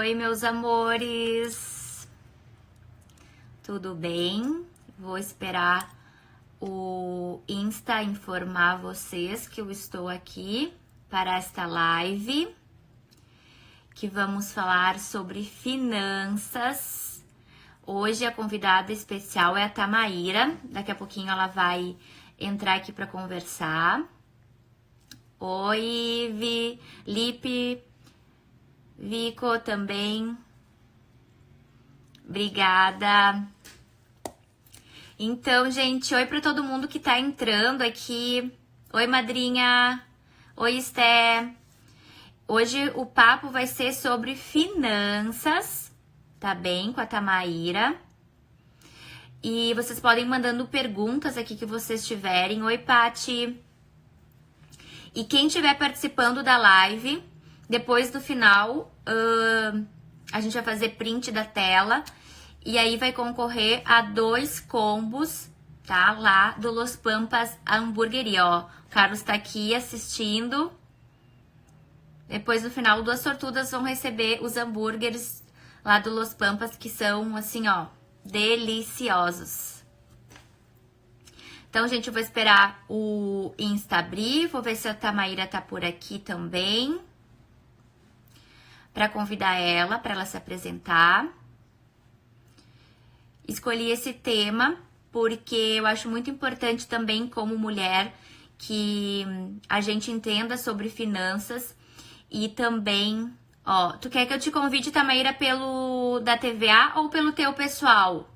Oi, meus amores. Tudo bem? Vou esperar o Insta informar vocês que eu estou aqui para esta live, que vamos falar sobre finanças. Hoje a convidada especial é a Tamaíra. Daqui a pouquinho ela vai entrar aqui para conversar. Oi, Lipe, Vico também. Obrigada. Então, gente, oi para todo mundo que tá entrando aqui. Oi, madrinha. Oi, Esté. Hoje o papo vai ser sobre finanças, tá bem? Com a Tamaíra. E vocês podem ir mandando perguntas aqui que vocês tiverem. Oi, Pati. E quem estiver participando da live, depois do final, a gente vai fazer print da tela. E aí vai concorrer a 2 combos, tá? Lá do Los Pampas Hamburgueria, ó. O Carlos tá aqui assistindo. Depois, no final, 2 sortudas vão receber os hambúrgueres lá do Los Pampas, que são, assim, ó, deliciosos. Então, gente, eu vou esperar o Insta abrir. Vou ver se a Tamaíra tá por aqui também. Pra convidar ela, pra ela se apresentar. Escolhi esse tema porque eu acho muito importante também, como mulher, que a gente entenda sobre finanças e também, ó, tu quer que eu te convide, Tamaíra, pelo da TVA ou pelo teu pessoal?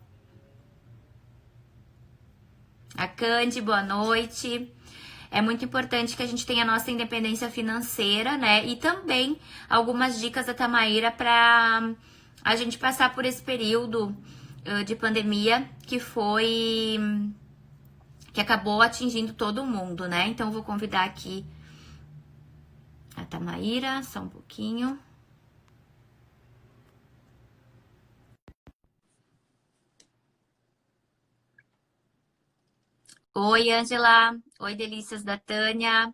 A Candy, boa noite. É muito importante que a gente tenha a nossa independência financeira, né? E também algumas dicas da Tamaíra para a gente passar por esse período de pandemia que acabou atingindo todo mundo, né? Então, eu vou convidar aqui a Tamaíra, só um pouquinho. Oi, Ângela. Oi, delícias da Tânia.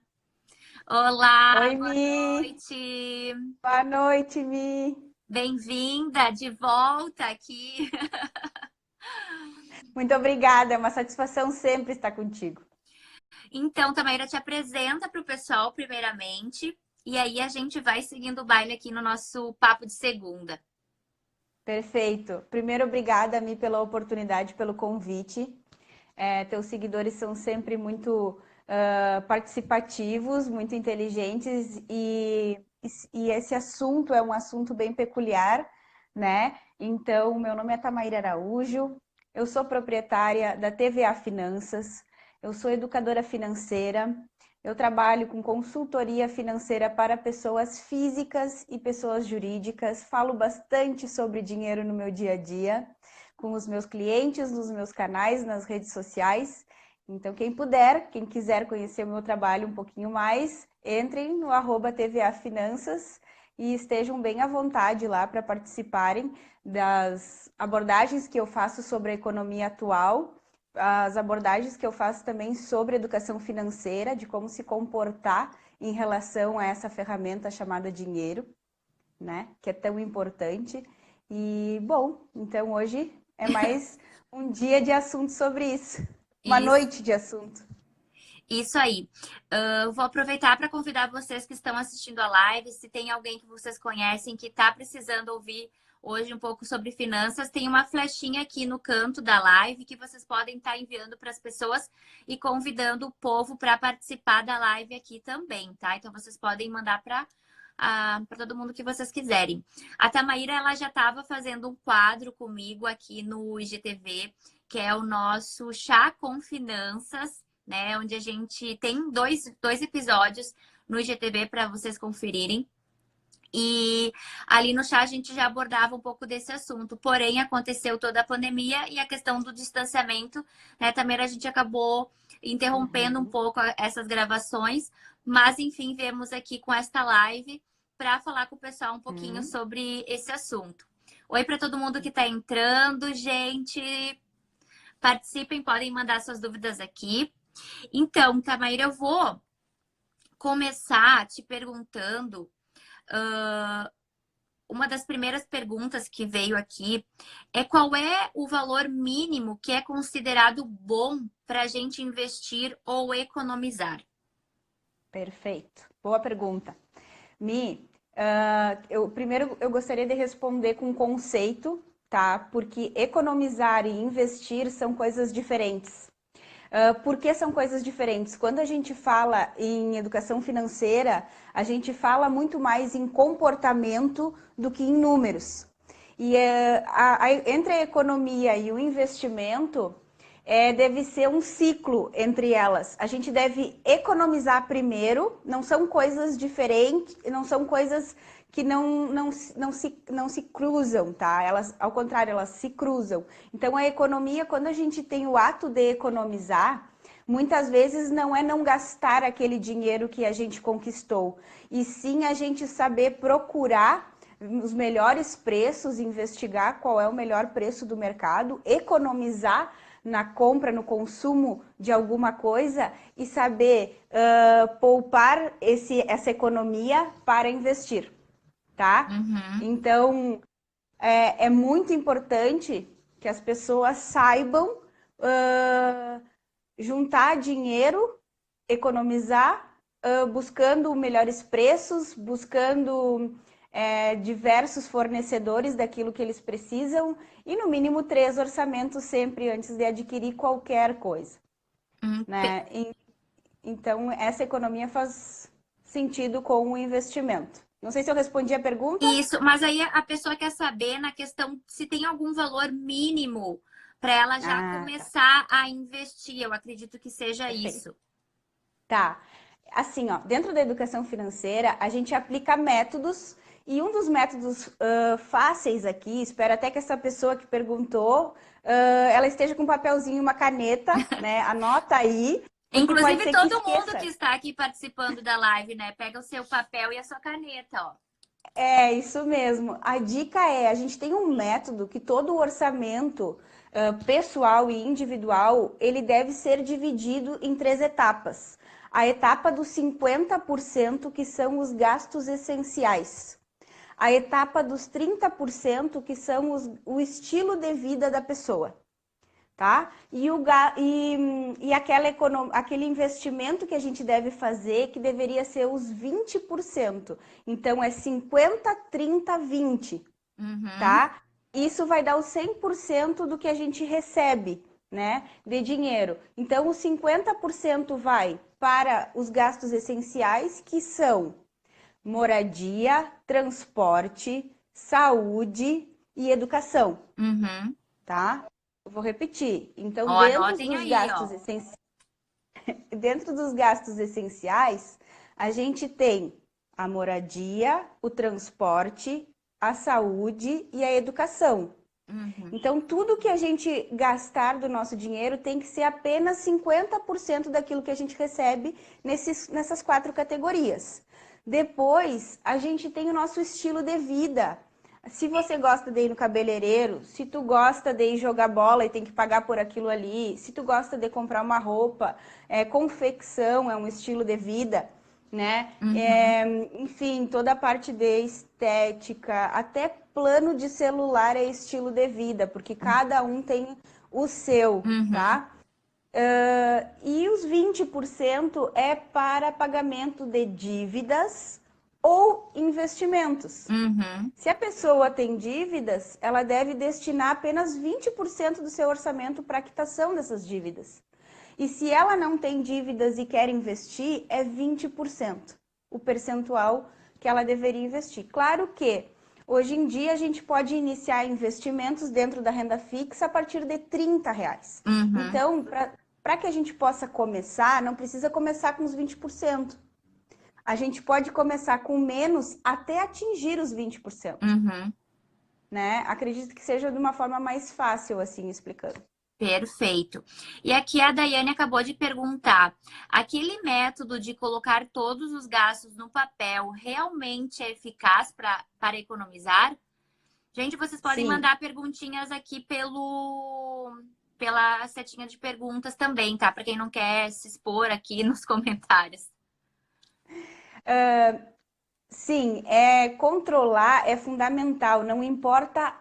Olá, Oi, boa Mi. noite. Boa noite, Mi. Bem-vinda de volta aqui. Muito obrigada, é uma satisfação sempre estar contigo. Então, Tamaíra, te apresenta para o pessoal primeiramente, e aí a gente vai seguindo o baile aqui no nosso papo de segunda. Perfeito. Primeiro, obrigada, Mi, pela oportunidade, pelo convite. Teus seguidores são sempre muito participativos, muito inteligentes e esse assunto é um assunto bem peculiar, né? Então, meu nome é Tamaíra Araújo, eu sou proprietária da TVA Finanças, eu sou educadora financeira, eu trabalho com consultoria financeira para pessoas físicas e pessoas jurídicas, falo bastante sobre dinheiro no meu dia a dia, com os meus clientes, nos meus canais, nas redes sociais. Então, quem puder, quem quiser conhecer o meu trabalho um pouquinho mais, entrem no @TVA Finanças e estejam bem à vontade lá para participarem das abordagens que eu faço sobre a economia atual, as abordagens que eu faço também sobre educação financeira, de como se comportar em relação a essa ferramenta chamada dinheiro, né? Que é tão importante. E, bom, então hoje é mais um dia de assunto sobre isso. Uma Isso, noite de assunto. isso aí. Vou aproveitar para convidar vocês que estão assistindo a live, se tem alguém que vocês conhecem que está precisando ouvir hoje um pouco sobre finanças, tem uma flechinha aqui no canto da live que vocês podem estar enviando para as pessoas e convidando o povo para participar da live aqui também, tá? Então vocês podem mandar para todo mundo que vocês quiserem. A Tamaíra, ela já estava fazendo um quadro comigo aqui no IGTV, que é o nosso Chá com Finanças, né? Onde a gente tem dois episódios no IGTV para vocês conferirem. E ali no chá a gente já abordava um pouco desse assunto. Porém, aconteceu toda a pandemia e a questão do distanciamento, né? Também a gente acabou interrompendo um pouco essas gravações. Mas, enfim, viemos aqui com esta live para falar com o pessoal um pouquinho sobre esse assunto. Oi para todo mundo que está entrando, gente. Participem, podem mandar suas dúvidas aqui. Então, Tamaíra, eu vou começar te perguntando uma das primeiras perguntas que veio aqui é qual é o valor mínimo que é considerado bom para a gente investir ou economizar? Perfeito. Boa pergunta. Mi, primeiro eu gostaria de responder com conceito, tá? Porque economizar e investir são coisas diferentes. Por que são coisas diferentes? Quando a gente fala em educação financeira, a gente fala muito mais em comportamento do que em números. E entre a economia e o investimento, deve ser um ciclo entre elas. A gente deve economizar primeiro, não são coisas diferentes, não são coisas que não se cruzam, tá? Elas, ao contrário, elas se cruzam. Então, a economia, quando a gente tem o ato de economizar, muitas vezes não é não gastar aquele dinheiro que a gente conquistou, e sim a gente saber procurar os melhores preços, investigar qual é o melhor preço do mercado, economizar na compra, no consumo de alguma coisa e saber poupar essa economia para investir, tá? Uhum. Então, é muito importante que as pessoas saibam juntar dinheiro, economizar, buscando melhores preços, buscando diversos fornecedores daquilo que eles precisam e no mínimo 3 orçamentos sempre antes de adquirir qualquer coisa, Hum, né? Então, essa economia faz sentido com o investimento. Não sei se eu respondi a pergunta. Isso, mas aí a pessoa quer saber na questão se tem algum valor mínimo para ela já Ah, tá. começar a investir. Eu acredito que seja Perfeito. isso. Tá. Assim, ó, dentro da educação financeira, a gente aplica métodos e um dos métodos fáceis aqui, espero até que essa pessoa que perguntou, ela esteja com um papelzinho e uma caneta, né? Anota aí, porque pode Inclusive, ser que todo mundo que esqueça. está aqui participando da live, né? Pega o seu papel e a sua caneta, ó. É, isso mesmo. A dica é, a gente tem um método que todo o orçamento pessoal e individual, ele deve ser dividido em 3 etapas. A etapa dos 50%, que são os gastos essenciais. A etapa dos 30%, que são o estilo de vida da pessoa, tá? E aquele investimento que a gente deve fazer, que deveria ser os 20%. Então, é 50, 30, 20, Uhum, tá? Isso vai dar o 100% do que a gente recebe, né, de dinheiro. Então, os 50% vai para os gastos essenciais, que são moradia, transporte, saúde e educação, uhum. tá? Eu vou repetir. Então, Ó, anotem aí, ó. dentro dos gastos essenciais, a gente tem a moradia, o transporte, a saúde e a educação. Uhum, Então, tudo que a gente gastar do nosso dinheiro tem que ser apenas 50% daquilo que a gente recebe nessas 4 categorias. Depois, a gente tem o nosso estilo de vida. Se você gosta de ir no cabeleireiro, se tu gosta de ir jogar bola e tem que pagar por aquilo ali, se tu gosta de comprar uma roupa, confecção é um estilo de vida, né? uhum, Enfim, toda a parte de estética, até plano de celular é estilo de vida, porque cada um tem o seu, uhum, tá? E os 20% é para pagamento de dívidas ou investimentos. uhum, Se a pessoa tem dívidas, ela deve destinar apenas 20% do seu orçamento para a quitação dessas dívidas. E se ela não tem dívidas e quer investir, é 20% o percentual que ela deveria investir. Claro que hoje em dia a gente pode iniciar investimentos dentro da renda fixa a partir de R$ 30. uhum, Então, para que a gente possa começar, não precisa começar com os 20%. A gente pode começar com menos até atingir os 20%, uhum. né? Acredito que seja de uma forma mais fácil, assim, explicando. Perfeito. E aqui a Daiane acabou de perguntar: aquele método de colocar todos os gastos no papel realmente é eficaz para economizar? Gente, vocês podem Sim. mandar perguntinhas aqui pela setinha de perguntas também, tá? Para quem não quer se expor aqui nos comentários. sim, controlar é fundamental, não importa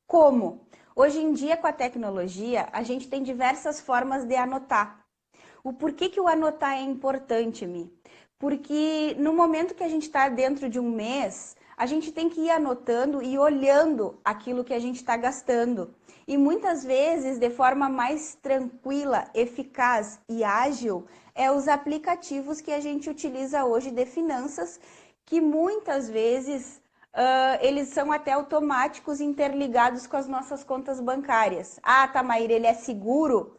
como. Hoje em dia, com a tecnologia, a gente tem diversas formas de anotar. O porquê que o anotar é importante, Mi? Porque no momento que a gente está dentro de um mês, a gente tem que ir anotando e olhando aquilo que a gente está gastando. E muitas vezes, de forma mais tranquila, eficaz e ágil, é os aplicativos que a gente utiliza hoje de finanças, que muitas vezes eles são até automáticos interligados com as nossas contas bancárias. Ah, Tamaíra, ele é seguro?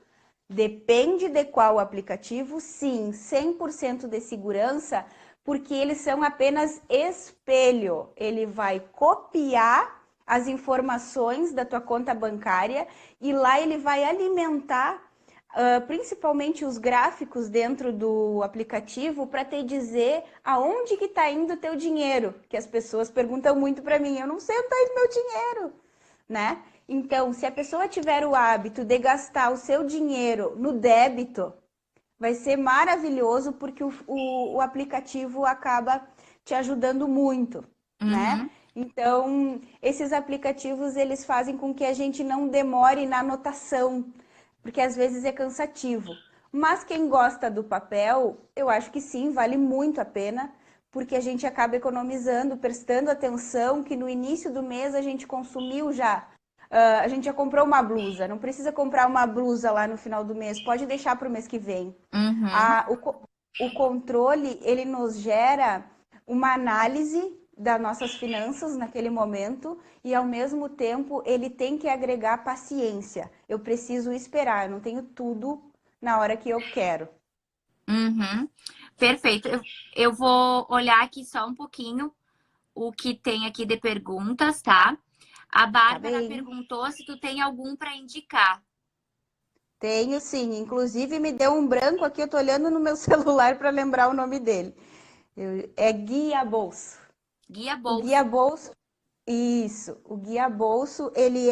Depende de qual aplicativo, sim, 100% de segurança, porque eles são apenas espelho. Ele vai copiar as informações da tua conta bancária e lá ele vai alimentar principalmente os gráficos dentro do aplicativo para te dizer aonde que está indo o teu dinheiro, que as pessoas perguntam muito para mim, eu não sei onde está indo meu dinheiro, né? Então, se a pessoa tiver o hábito de gastar o seu dinheiro no débito, vai ser maravilhoso porque o aplicativo acaba te ajudando muito, né? Uhum. Então, esses aplicativos, eles fazem com que a gente não demore na anotação, porque às vezes é cansativo. Mas quem gosta do papel, eu acho que sim, vale muito a pena, porque a gente acaba economizando, prestando atenção que no início do mês a gente consumiu já. A gente já comprou uma blusa, não precisa comprar uma blusa lá no final do mês, pode deixar para o mês que vem. Uhum. O controle, ele nos gera uma análise das nossas finanças naquele momento e, ao mesmo tempo, ele tem que agregar paciência. Eu preciso esperar, eu não tenho tudo na hora que eu quero. Uhum. Perfeito. Eu vou olhar aqui só um pouquinho o que tem aqui de perguntas, tá? A Tá Bárbara bem? perguntou se tu tem algum para indicar. Tenho sim. Inclusive, me deu um branco aqui, eu tô olhando no meu celular para lembrar o nome dele. É Guia Bolso. Guia O Guia Bolso. Bolso. Isso, o guia bolso, ele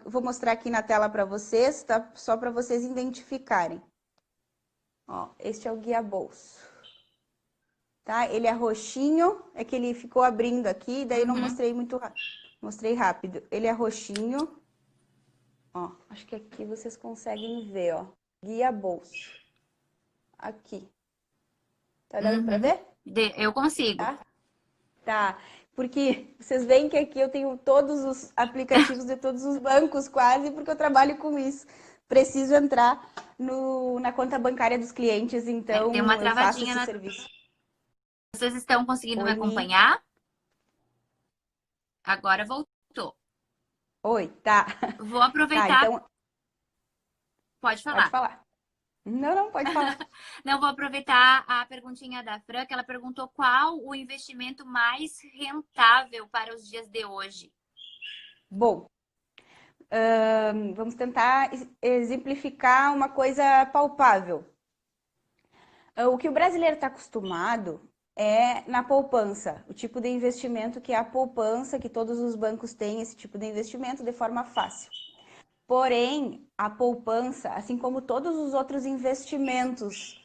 vou mostrar aqui na tela para vocês, tá? Só para vocês identificarem. Ó, este é o guia bolso, tá? Ele é roxinho, é que ele ficou abrindo aqui, daí eu não Uhum. mostrei muito rápido. Mostrei rápido. Ele é roxinho, ó, acho que aqui vocês conseguem ver, ó. Guia bolso. Aqui. Tá dando para Uhum. ver? Eu consigo. Tá? Tá. Porque vocês veem que aqui eu tenho todos os aplicativos de todos os bancos, quase, porque eu trabalho com isso. Preciso entrar na conta bancária dos clientes, Deu uma então eu faço travadinha esse na. serviço. Vocês estão conseguindo me Oi, Mi. acompanhar? Agora voltou. Oi, tá. Vou Tá, aproveitar. então Pode pode falar. falar. Não, não, pode falar. Não, vou aproveitar a perguntinha da Fran, que ela perguntou qual o investimento mais rentável para os dias de hoje. Bom, vamos tentar exemplificar uma coisa palpável. O que o brasileiro está acostumado é na poupança, o tipo de investimento que é a poupança, que todos os bancos têm esse tipo de investimento de forma fácil. Porém, a poupança, assim como todos os outros investimentos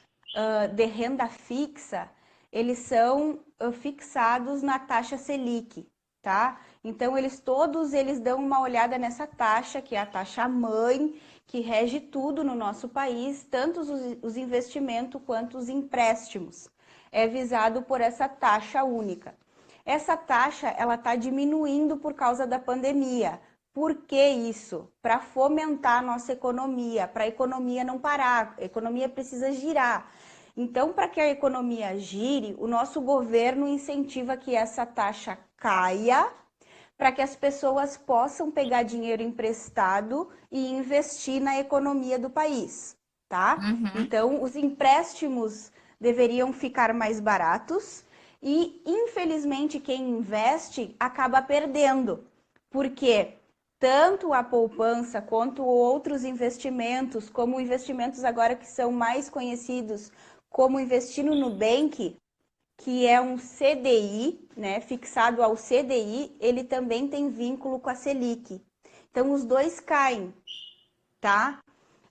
de renda fixa, eles são fixados na taxa Selic, tá? Então, eles dão uma olhada nessa taxa, que é a taxa mãe, que rege tudo no nosso país, tanto os investimentos quanto os empréstimos. É visado por essa taxa única. Essa taxa, ela está diminuindo por causa da pandemia. Por que isso? Para fomentar a nossa economia, para a economia não parar, a economia precisa girar. Então, para que a economia gire, o nosso governo incentiva que essa taxa caia, para que as pessoas possam pegar dinheiro emprestado e investir na economia do país, tá? Uhum. Então, os empréstimos deveriam ficar mais baratos e, infelizmente, quem investe acaba perdendo, porque tanto a poupança quanto outros investimentos, como investimentos agora que são mais conhecidos, como investir no Nubank, que é um CDI, né, fixado ao CDI, ele também tem vínculo com a Selic. Então, os dois caem, tá?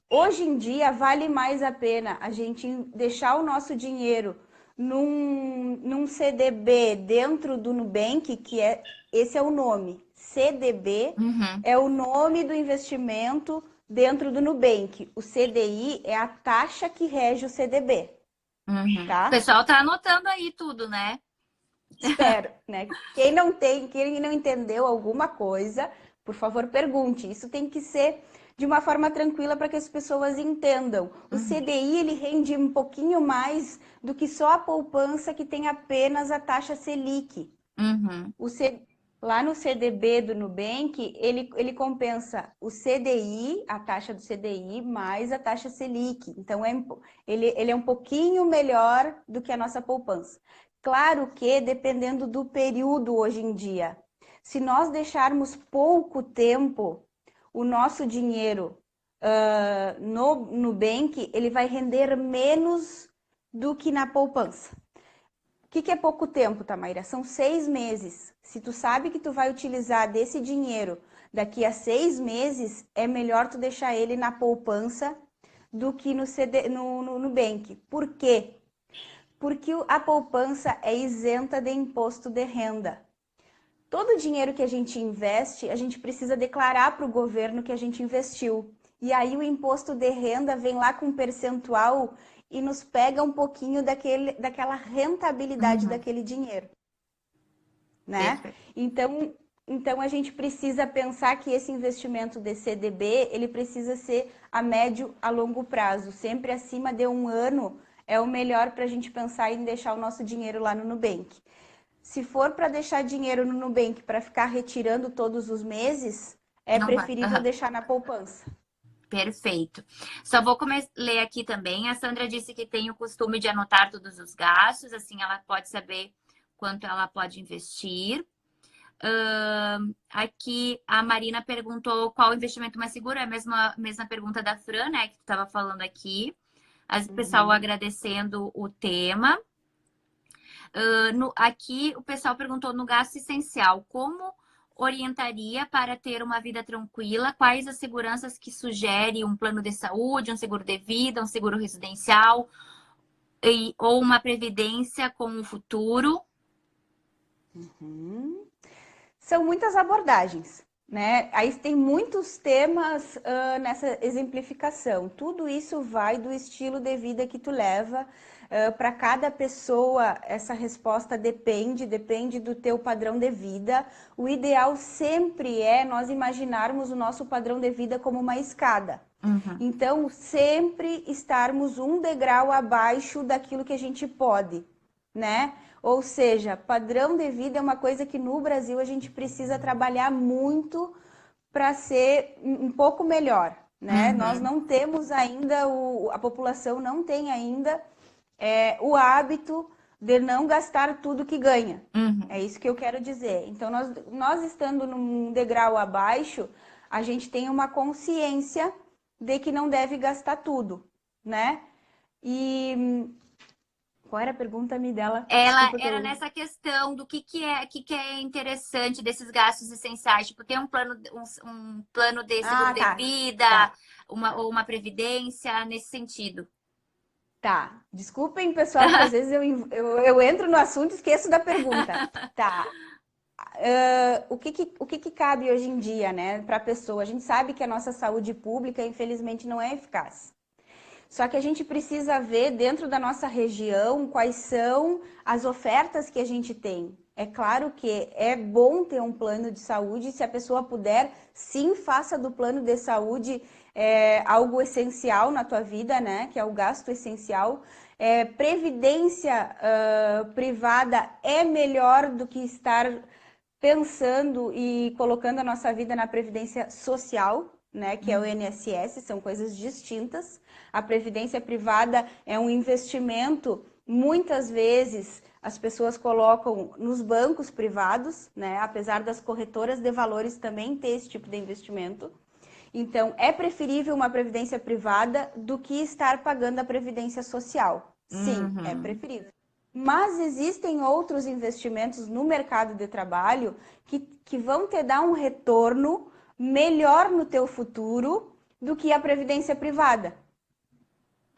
Hoje em dia, vale mais a pena a gente deixar o nosso dinheiro num CDB dentro do Nubank, esse é o nome. CDB Uhum, é o nome do investimento dentro do Nubank. O CDI é a taxa que rege o CDB, uhum. O tá? pessoal tá anotando aí tudo, né? Espero, né? Quem não entendeu alguma coisa, por favor, pergunte. Isso tem que ser de uma forma tranquila para que as pessoas entendam. O Uhum, CDI, ele rende um pouquinho mais do que só a poupança que tem apenas a taxa Selic. uhum, O C... Lá no CDB do Nubank, ele compensa o CDI, a taxa do CDI, mais a taxa Selic. Então, ele é um pouquinho melhor do que a nossa poupança. Claro que, dependendo do período hoje em dia, se nós deixarmos pouco tempo, o nosso dinheiro no Nubank, ele vai render menos do que na poupança. O que é pouco tempo, Tamaira? São 6 meses. Se tu sabe que tu vai utilizar desse dinheiro daqui a 6 meses, é melhor tu deixar ele na poupança do que no Nubank. Por quê? Porque a poupança é isenta de imposto de renda. Todo o dinheiro que a gente investe, a gente precisa declarar para o governo que a gente investiu. E aí o imposto de renda vem lá com um percentual e nos pega um pouquinho daquela rentabilidade uhum. daquele dinheiro, né? Perfeito. Então a gente precisa pensar que esse investimento de CDB, ele precisa ser a médio a longo prazo, sempre acima de 1 ano é o melhor para a gente pensar em deixar o nosso dinheiro lá no Nubank. Se for para deixar dinheiro no Nubank para ficar retirando todos os meses, é Não vai. preferível Aham. deixar na poupança. Perfeito. Só vou ler aqui também. A Sandra disse que tem o costume de anotar todos os gastos, assim ela pode saber quanto ela pode investir. Aqui a Marina perguntou qual o investimento mais seguro. É a mesma pergunta da Fran, né, que tu estava falando aqui. O pessoal Uhum. agradecendo o tema. Aqui o pessoal perguntou no gasto essencial, como orientaria para ter uma vida tranquila? Quais as seguranças que sugere um plano de saúde, um seguro de vida, um seguro residencial ou uma previdência com o futuro? Uhum. São muitas abordagens, né? Aí tem muitos temas nessa exemplificação. Tudo isso vai do estilo de vida que tu leva. Para cada pessoa, essa resposta depende do teu padrão de vida. O ideal sempre é nós imaginarmos o nosso padrão de vida como uma escada. Uhum, Então, sempre estarmos um degrau abaixo daquilo que a gente pode, né? Ou seja, padrão de vida é uma coisa que no Brasil a gente precisa trabalhar muito para ser um pouco melhor, né? Nós uhum, não temos ainda, a população não tem ainda o hábito de não gastar tudo que ganha. É uhum. isso que eu quero dizer. Então, nós estando num degrau abaixo, a gente tem uma consciência de que não deve gastar tudo, né? E qual era a pergunta me dela? Ela Desculpa que era eu. nessa questão do que é interessante desses gastos essenciais, tipo, ter um plano de seguro Ah, de tá. vida, Tá. ou uma previdência, nesse sentido. Tá. Desculpem, pessoal, que às vezes eu entro no assunto e esqueço da pergunta. Tá. O que que cabe hoje em dia, né, para a pessoa? A gente sabe que a nossa saúde pública, infelizmente, não é eficaz. Só que a gente precisa ver dentro da nossa região quais são as ofertas que a gente tem. É claro que é bom ter um plano de saúde, se a pessoa puder, sim, faça do plano de saúde algo essencial na tua vida, né? Que é o gasto essencial. Previdência privada é melhor do que estar pensando e colocando a nossa vida na previdência social, né, que é o Uhum, INSS, são coisas distintas. A previdência privada é um investimento, muitas vezes as pessoas colocam nos bancos privados, né, apesar das corretoras de valores também ter esse tipo de investimento. Então, é preferível uma previdência privada do que estar pagando a previdência social. Sim, é uhum. preferível. Mas existem outros investimentos no mercado de trabalho que vão te dar um retorno melhor no teu futuro do que a previdência privada.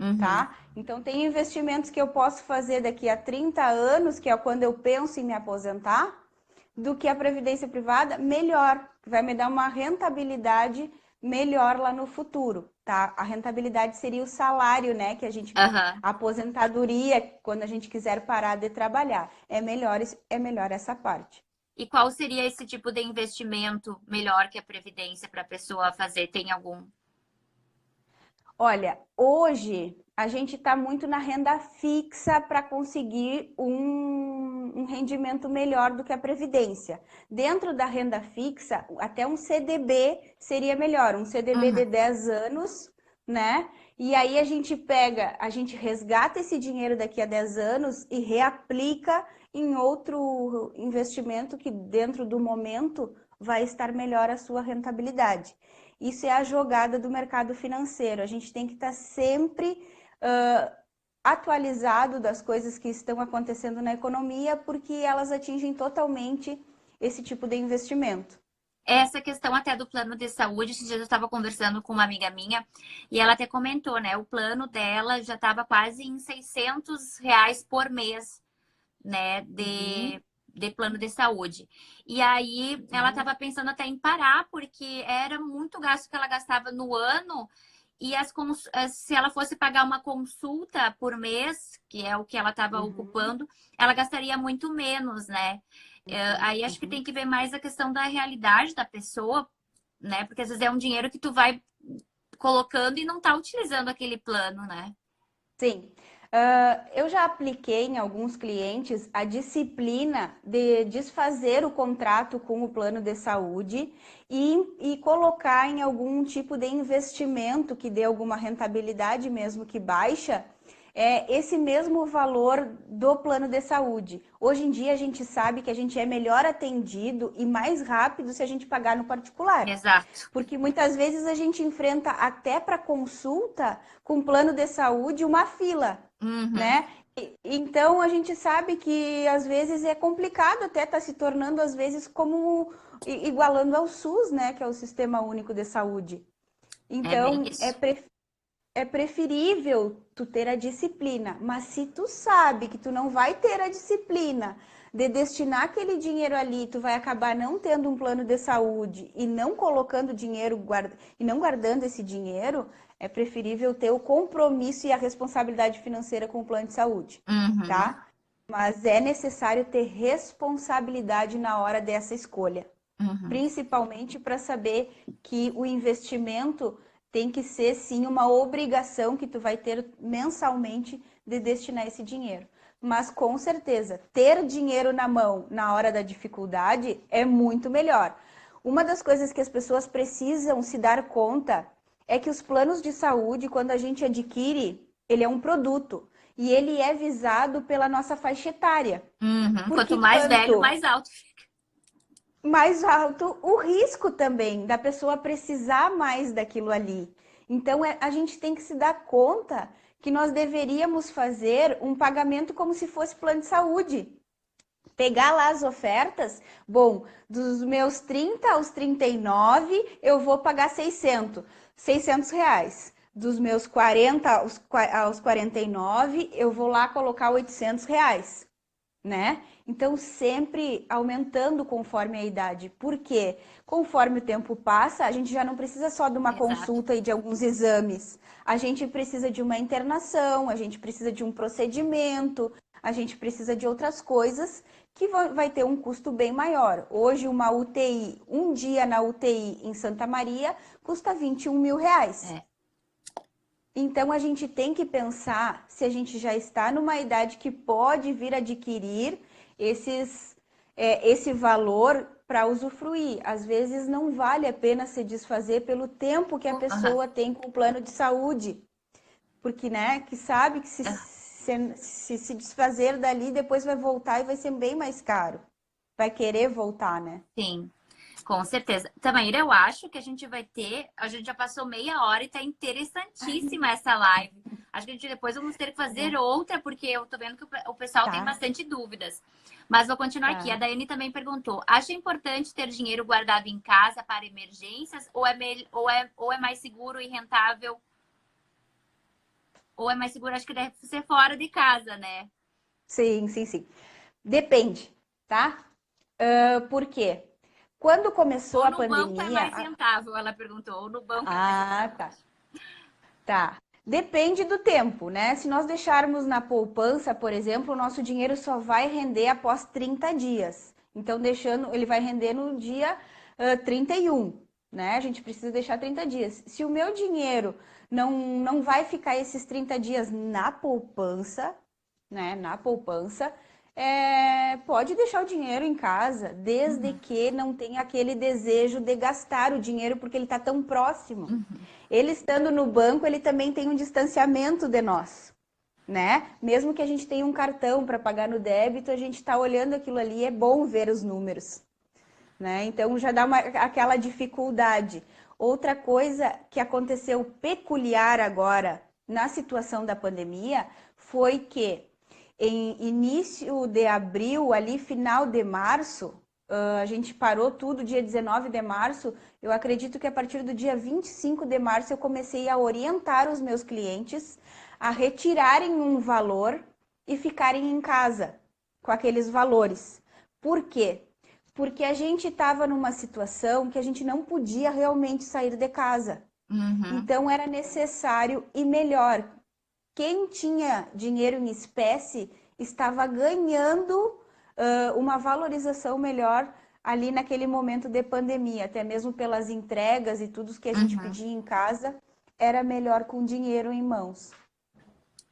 Uhum. tá? Então, tem investimentos que eu posso fazer daqui a 30 anos, que é quando eu penso em me aposentar, do que a previdência privada, melhor, vai me dar uma rentabilidade melhor lá no futuro, tá? A rentabilidade seria o salário, né, que a gente Aham. a aposentadoria, quando a gente quiser parar de trabalhar. É melhor essa parte. E qual seria esse tipo de investimento melhor que a previdência para a pessoa fazer? Tem algum? Olha, hoje a gente está muito na renda fixa para conseguir um rendimento melhor do que a previdência. Dentro da renda fixa, até um CDB seria melhor, um CDB Uhum. de 10 anos, né? E aí a gente pega, a gente resgata esse dinheiro daqui a 10 anos e reaplica em outro investimento que dentro do momento vai estar melhor a sua rentabilidade. Isso é a jogada do mercado financeiro. A gente tem que estar sempre uh, atualizado das coisas que estão acontecendo na economia, porque elas atingem totalmente esse tipo de investimento. Essa questão até do plano de saúde, esses dias eu estava conversando com uma amiga minha e ela até comentou, né? O plano dela já estava quase em R$ 600 por mês, né? Uhum, De plano de saúde. E aí ela uhum, estava pensando até em parar, porque era muito gasto que ela gastava no ano. E se ela fosse pagar uma consulta por mês, que é o que ela estava uhum, ocupando, ela gastaria muito menos, né? Aí acho que uhum. tem que ver mais a questão da realidade da pessoa, né? Porque às vezes é um dinheiro que tu vai colocando e não tá utilizando aquele plano, né? Sim. Eu já apliquei em alguns clientes a disciplina de desfazer o contrato com o plano de saúde e colocar em algum tipo de investimento que dê alguma rentabilidade, mesmo que baixa, esse mesmo valor do plano de saúde. Hoje em dia a gente sabe que a gente é melhor atendido e mais rápido se a gente pagar no particular. Exato. Porque muitas vezes a gente enfrenta até para consulta com plano de saúde uma fila, Uhum. né? Então a gente sabe que às vezes é complicado até estar se tornando às vezes como igualando ao SUS, né, que é o Sistema Único de Saúde. É bem Então isso. é preferível tu ter a disciplina, mas se tu sabe que tu não vai ter a disciplina de destinar aquele dinheiro ali, tu vai acabar não tendo um plano de saúde e não colocando dinheiro e não guardando esse dinheiro, é preferível ter o compromisso e a responsabilidade financeira com o plano de saúde, Uhum. tá? Mas é necessário ter responsabilidade na hora dessa escolha, Uhum. principalmente para saber que o investimento tem que ser sim uma obrigação que tu vai ter mensalmente de destinar esse dinheiro. Mas com certeza, ter dinheiro na mão na hora da dificuldade é muito melhor. Uma das coisas que as pessoas precisam se dar conta é que os planos de saúde, quando a gente adquire, ele é um produto e ele é visado pela nossa faixa etária. Uhum. Quanto Porque mais velho, quanto mais alto. mais alto o risco também da pessoa precisar mais daquilo ali. Então, a gente tem que se dar conta que nós deveríamos fazer um pagamento como se fosse plano de saúde. Pegar lá as ofertas, bom, dos meus 30 aos 39, eu vou pagar 600 reais. Dos meus 40 aos 49, eu vou lá colocar 800 reais, né? Então, sempre aumentando conforme a idade. Por quê? Conforme o tempo passa, a gente já não precisa só de uma Exato. consulta e de alguns exames. A gente precisa de uma internação, a gente precisa de um procedimento, a gente precisa de outras coisas que vai ter um custo bem maior. Hoje, uma UTI, um dia na UTI em Santa Maria, custa 21 mil reais. É. Então, a gente tem que pensar se a gente já está numa idade que pode vir adquirir esse valor para usufruir. Às vezes, não vale a pena se desfazer pelo tempo que a Aham. pessoa tem com o plano de saúde, porque, né, que sabe que se desfazer dali, depois vai voltar e vai ser bem mais caro. Vai querer voltar, né? Sim. Com certeza. Tamaíra, eu acho que a gente vai ter. A gente já passou meia hora e tá interessantíssima essa live. Acho que a gente depois vamos ter que fazer outra, porque eu tô vendo que o pessoal tem Tá, bastante dúvidas. Mas vou continuar aqui. A tá. Daiane também perguntou: acha importante ter dinheiro guardado em casa para emergências ou é mais seguro e rentável Ou é mais seguro? Acho que deve ser fora de casa, né? Sim, sim, sim. Depende, tá? Por quê? Quando começou Ou a no banco é pandemia. mais rentável, ela perguntou. Ou no banco é mais Ah, rentável. tá. Tá. Depende do tempo, né? Se nós deixarmos na poupança, por exemplo, o nosso dinheiro só vai render após 30 dias. Então, deixando, ele vai render no dia 31, né? A gente precisa deixar 30 dias. Se o meu dinheiro não vai ficar esses 30 dias na poupança, né? Na poupança, pode deixar o dinheiro em casa, desde Uhum, que não tenha aquele desejo de gastar o dinheiro porque ele está tão próximo. uhum, Ele estando no banco, ele também tem um distanciamento de nós, né? Mesmo que a gente tenha um cartão para pagar no débito, a gente está olhando aquilo ali, é bom ver os números, né? Então já dá aquela dificuldade. Outra coisa que aconteceu peculiar agora na situação da pandemia foi que em início de abril, ali final de março, a gente parou tudo dia 19 de março. Eu acredito que a partir do dia 25 de março eu comecei a orientar os meus clientes a retirarem um valor e ficarem em casa com aqueles valores. Por quê? Porque a gente estava numa situação que a gente não podia realmente sair de casa. uhum. Então era necessário e melhor. Quem tinha dinheiro em espécie estava ganhando uma valorização melhor ali naquele momento de pandemia, até mesmo pelas entregas e tudo que a gente Uhum. pedia em casa, era melhor com dinheiro em mãos.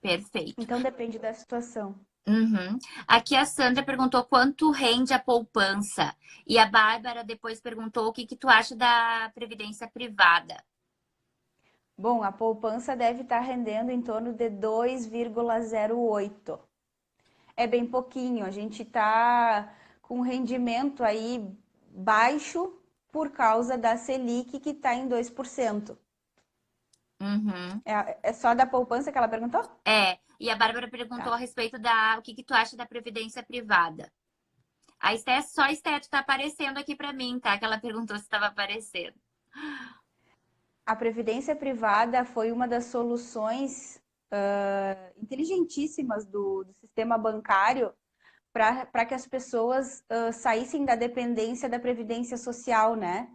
Perfeito. Então depende da situação. Uhum. Aqui a Sandra perguntou quanto rende a poupança. E a Bárbara depois perguntou o que que tu acha da previdência privada. Bom, a poupança deve estar rendendo em torno de 2,08. É bem pouquinho, a gente está com rendimento aí baixo por causa da Selic que está em 2%. Uhum. É só da poupança que ela perguntou? É, e a Bárbara perguntou a Tá. respeito da o que que tu acha da previdência privada. A Esté, só a Esté tá aparecendo aqui pra mim, tá? Que ela perguntou se estava aparecendo. A previdência privada foi uma das soluções inteligentíssimas do sistema bancário para que as pessoas saíssem da dependência da previdência social, né?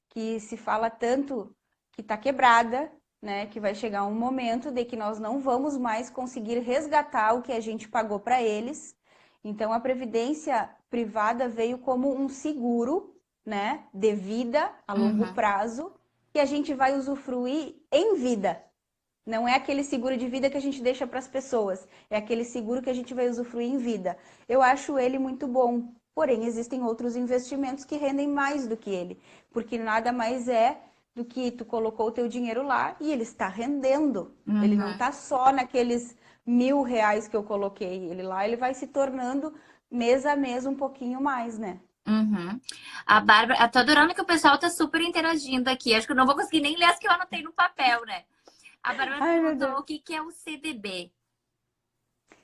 Que se fala tanto que está quebrada, né? Que vai chegar um momento de que nós não vamos mais conseguir resgatar o que a gente pagou para eles. Então, a previdência privada veio como um seguro, né? De vida a longo Uhum, prazo que a gente vai usufruir em vida. Não é aquele seguro de vida que a gente deixa para as pessoas, é aquele seguro que a gente vai usufruir em vida. Eu acho ele muito bom, porém existem outros investimentos que rendem mais do que ele, porque nada mais é do que tu colocou o teu dinheiro lá e ele está rendendo. Ele não uhum, está só naqueles R$ 1.000 que eu coloquei ele lá, ele vai se tornando mês a mês um pouquinho mais, né? uhum. A Bárbara, eu tô adorando que o pessoal tá super interagindo aqui. Acho que eu não vou conseguir nem ler as que eu anotei no papel, né? A Bárbara Ai, meu perguntou Deus. o que que é o CDB.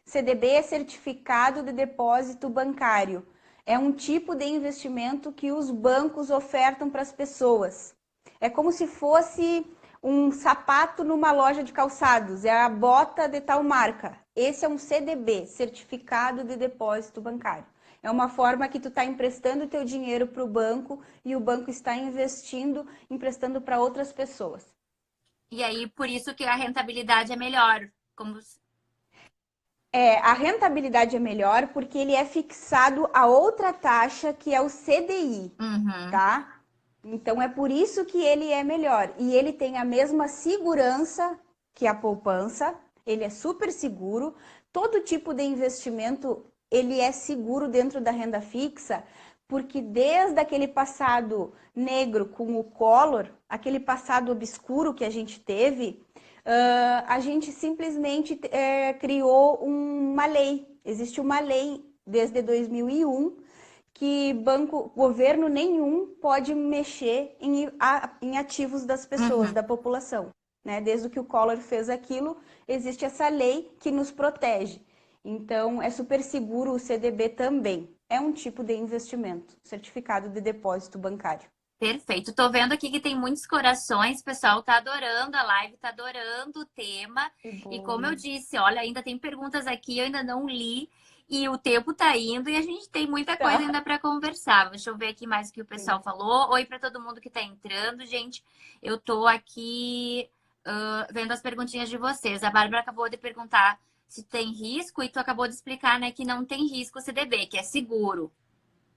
CDB é Certificado de Depósito Bancário. É um tipo de investimento que os bancos ofertam para as pessoas. É como se fosse um sapato numa loja de calçados, é a bota de tal marca. Esse é um CDB, Certificado de Depósito Bancário. É uma forma que tu está emprestando o teu dinheiro para o banco e o banco está investindo, emprestando para outras pessoas. E aí, por isso que a rentabilidade é melhor. Como... A rentabilidade é melhor porque ele é fixado a outra taxa que é o CDI, Uhum, tá? Então é por isso que ele é melhor. E ele tem a mesma segurança que a poupança, ele é super seguro. Todo tipo de investimento ele é seguro dentro da renda fixa, porque desde aquele passado negro com o Collor, aquele passado obscuro que a gente teve, a gente simplesmente criou uma lei. Existe uma lei desde 2001 que governo nenhum pode mexer em ativos das pessoas, uhum. da população. Né? Desde que o Collor fez aquilo, existe essa lei que nos protege. Então, é super seguro o CDB também. É um tipo de investimento, certificado de depósito bancário. Perfeito. Tô vendo aqui que tem muitos corações, o pessoal tá adorando a live, tá adorando o tema. Que E como eu bom. disse, olha, ainda tem perguntas aqui, eu ainda não li e o tempo tá indo e a gente tem muita coisa Tá. ainda para conversar. Deixa eu ver aqui mais o que o pessoal Sim. falou. Oi para todo mundo que tá entrando, gente. Eu tô aqui vendo as perguntinhas de vocês. A Bárbara acabou de perguntar se tem risco e tu acabou de explicar, né, que não tem risco o CDB, que é seguro,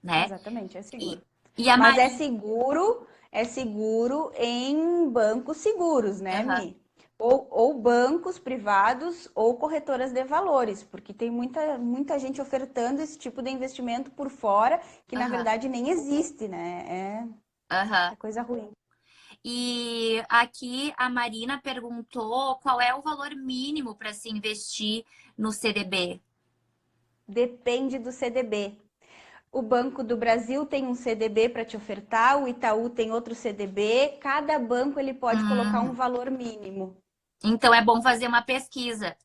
né? Exatamente, é E, seguro. e a Mas Maria. é seguro em bancos seguros, né, Aham, Mi? Ou bancos privados ou corretoras de valores, porque tem muita gente ofertando esse tipo de investimento por fora, que na aham, verdade nem existe, né? aham. É coisa ruim. E aqui a Marina perguntou qual é o valor mínimo para se investir no CDB. Depende do CDB. O Banco do Brasil tem um CDB para te ofertar, o Itaú tem outro CDB, cada banco ele pode colocar um Hum, valor mínimo. então é bom fazer uma pesquisa.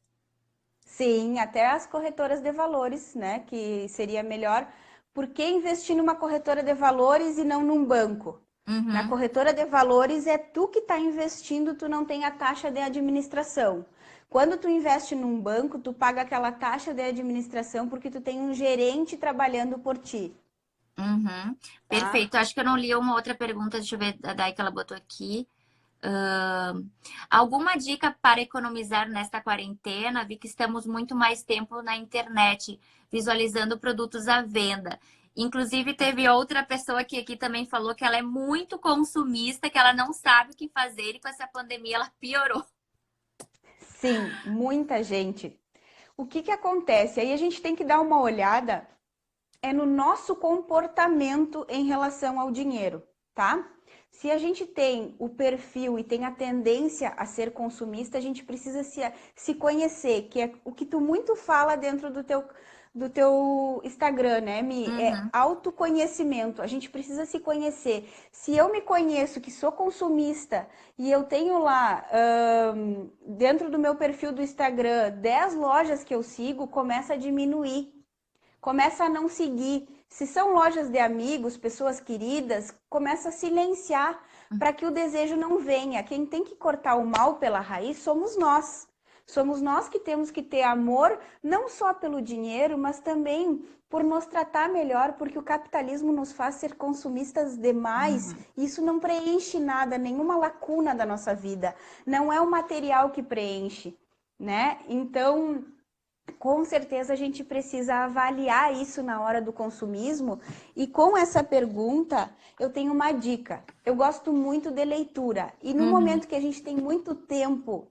Sim, até as corretoras de valores, né? Que seria melhor. Por que investir numa corretora de valores e não num banco? Na Uhum, corretora de valores é tu que está investindo, tu não tem a taxa de administração. Quando tu investe num banco, tu paga aquela taxa de administração porque tu tem um gerente trabalhando por ti, uhum. tá? Perfeito. Acho que eu não li uma outra pergunta. Deixa eu ver a Dai que ela botou aqui. Alguma dica para economizar nesta quarentena? Vi que estamos muito mais tempo na internet, visualizando produtos à venda. Inclusive, teve outra pessoa que aqui também falou que ela é muito consumista, que ela não sabe o que fazer e com essa pandemia ela piorou. Sim, muita gente. O que que acontece? Aí a gente tem que dar uma olhada no nosso comportamento em relação ao dinheiro, tá? Se a gente tem o perfil e tem a tendência a ser consumista, a gente precisa se conhecer, que é o que tu muito fala dentro do teu Instagram, né, Mi? É Uhum, autoconhecimento. A gente precisa se conhecer. Se eu me conheço que sou consumista e eu tenho lá, dentro do meu perfil do Instagram, 10 lojas que eu sigo, começa a diminuir, começa a não seguir. Se são lojas de amigos, pessoas queridas, começa a silenciar para que o desejo não venha. Quem tem que cortar o mal pela raiz somos nós. Somos nós que temos que ter amor, não só pelo dinheiro, mas também por nos tratar melhor, porque o capitalismo nos faz ser consumistas demais. uhum, Isso não preenche nada, nenhuma lacuna da nossa vida. Não é o material que preenche, né? Então, com certeza a gente precisa avaliar isso na hora do consumismo. E com essa pergunta, eu tenho uma dica. Eu gosto muito de leitura. E no uhum. momento que a gente tem muito tempo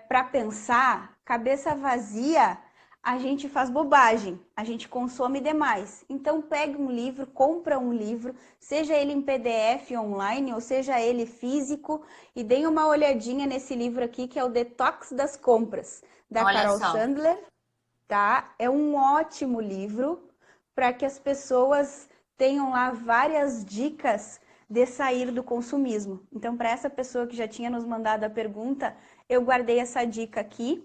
para pensar, cabeça vazia, a gente faz bobagem, a gente consome demais. Então, pegue um livro, compra um livro, seja ele em PDF online ou seja ele físico, e dê uma olhadinha nesse livro aqui, que é o Detox das Compras, da Olha Carol só. Sandler, tá? É um ótimo livro para que as pessoas tenham lá várias dicas de sair do consumismo. Então, para essa pessoa que já tinha nos mandado a pergunta, eu guardei essa dica aqui,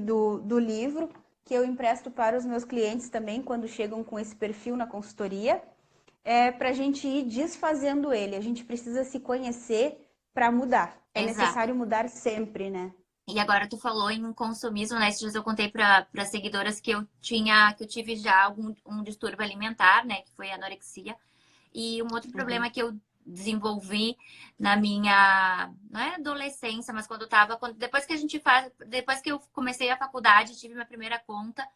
do livro, que eu empresto para os meus clientes também, quando chegam com esse perfil na consultoria, para a gente ir desfazendo ele. A gente precisa se conhecer para mudar. É Exato. necessário mudar sempre, né? E agora tu falou em consumismo, né? Esses dias eu contei para seguidoras que eu tinha, que eu tive já algum um distúrbio alimentar, né? Que foi a anorexia. E um outro Uhum, problema que eu desenvolvi na minha, não é adolescência, mas quando eu tava, depois que a gente faz, depois que eu comecei a faculdade, tive minha primeira conta,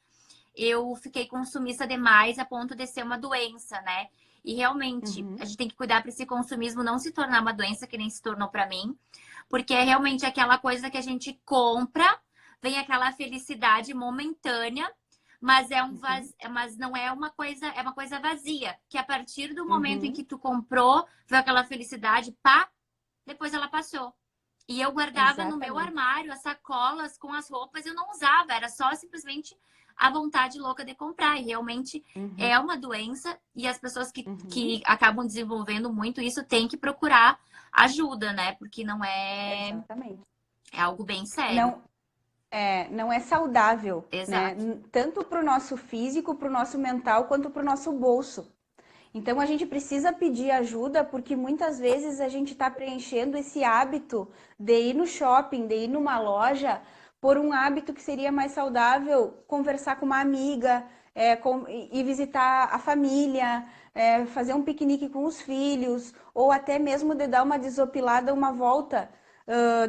eu fiquei consumista demais a ponto de ser uma doença, né? E realmente, a uhum, gente tem que cuidar para esse consumismo não se tornar uma doença que nem se tornou para mim, porque é realmente aquela coisa que a gente compra, vem aquela felicidade momentânea, mas uhum, mas não é uma coisa, é uma coisa vazia, que a partir do momento em que uhum. tu comprou, veio aquela felicidade, pá, depois ela passou. E eu guardava no meu Exatamente. armário as sacolas com as roupas, eu não usava, era só simplesmente a vontade louca de comprar. E realmente Uhum, é uma doença, e as pessoas uhum, que acabam desenvolvendo muito isso têm que procurar ajuda, né? Porque não é, exatamente. é algo bem sério. Não, não é saudável, né? Exato. Tanto para o nosso físico, para o nosso mental, quanto para o nosso bolso. Então a gente precisa pedir ajuda porque muitas vezes a gente está preenchendo esse hábito de ir no shopping, de ir numa loja, por um hábito que seria mais saudável, conversar com uma amiga, ir visitar a família, fazer um piquenique com os filhos, ou até mesmo de dar uma desopilada, uma volta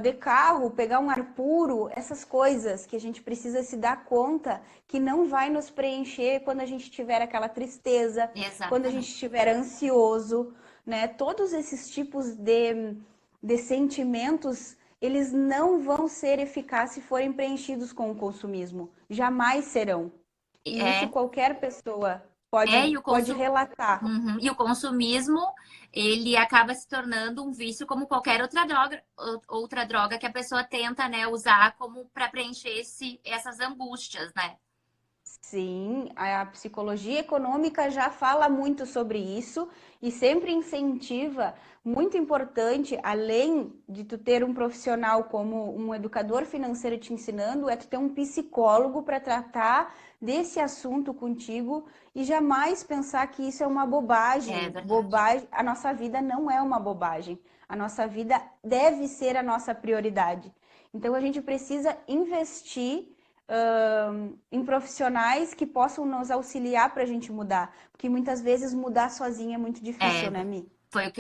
de carro, pegar um ar puro, essas coisas que a gente precisa se dar conta que não vai nos preencher quando a gente tiver aquela tristeza, quando a gente Exatamente. estiver ansioso, né? Todos esses tipos de sentimentos, eles não vão ser eficazes se forem preenchidos com o consumismo. Jamais serão. E isso É, qualquer pessoa pode, e o pode consumo. relatar. Uhum. E o consumismo, ele acaba se tornando um vício como qualquer outra droga que a pessoa tenta, né, usar como para preencher essas angústias, né? Sim, a psicologia econômica já fala muito sobre isso e sempre incentiva, muito importante, além de tu ter um profissional como um educador financeiro te ensinando, é tu ter um psicólogo para tratar desse assunto contigo e jamais pensar que isso é uma É bobagem. verdade. Bobagem, a nossa vida não é uma bobagem. A nossa vida deve ser a nossa prioridade. Então a gente precisa investir em profissionais que possam nos auxiliar para a gente mudar. Porque muitas vezes mudar sozinha é muito difícil, É, né, Mi?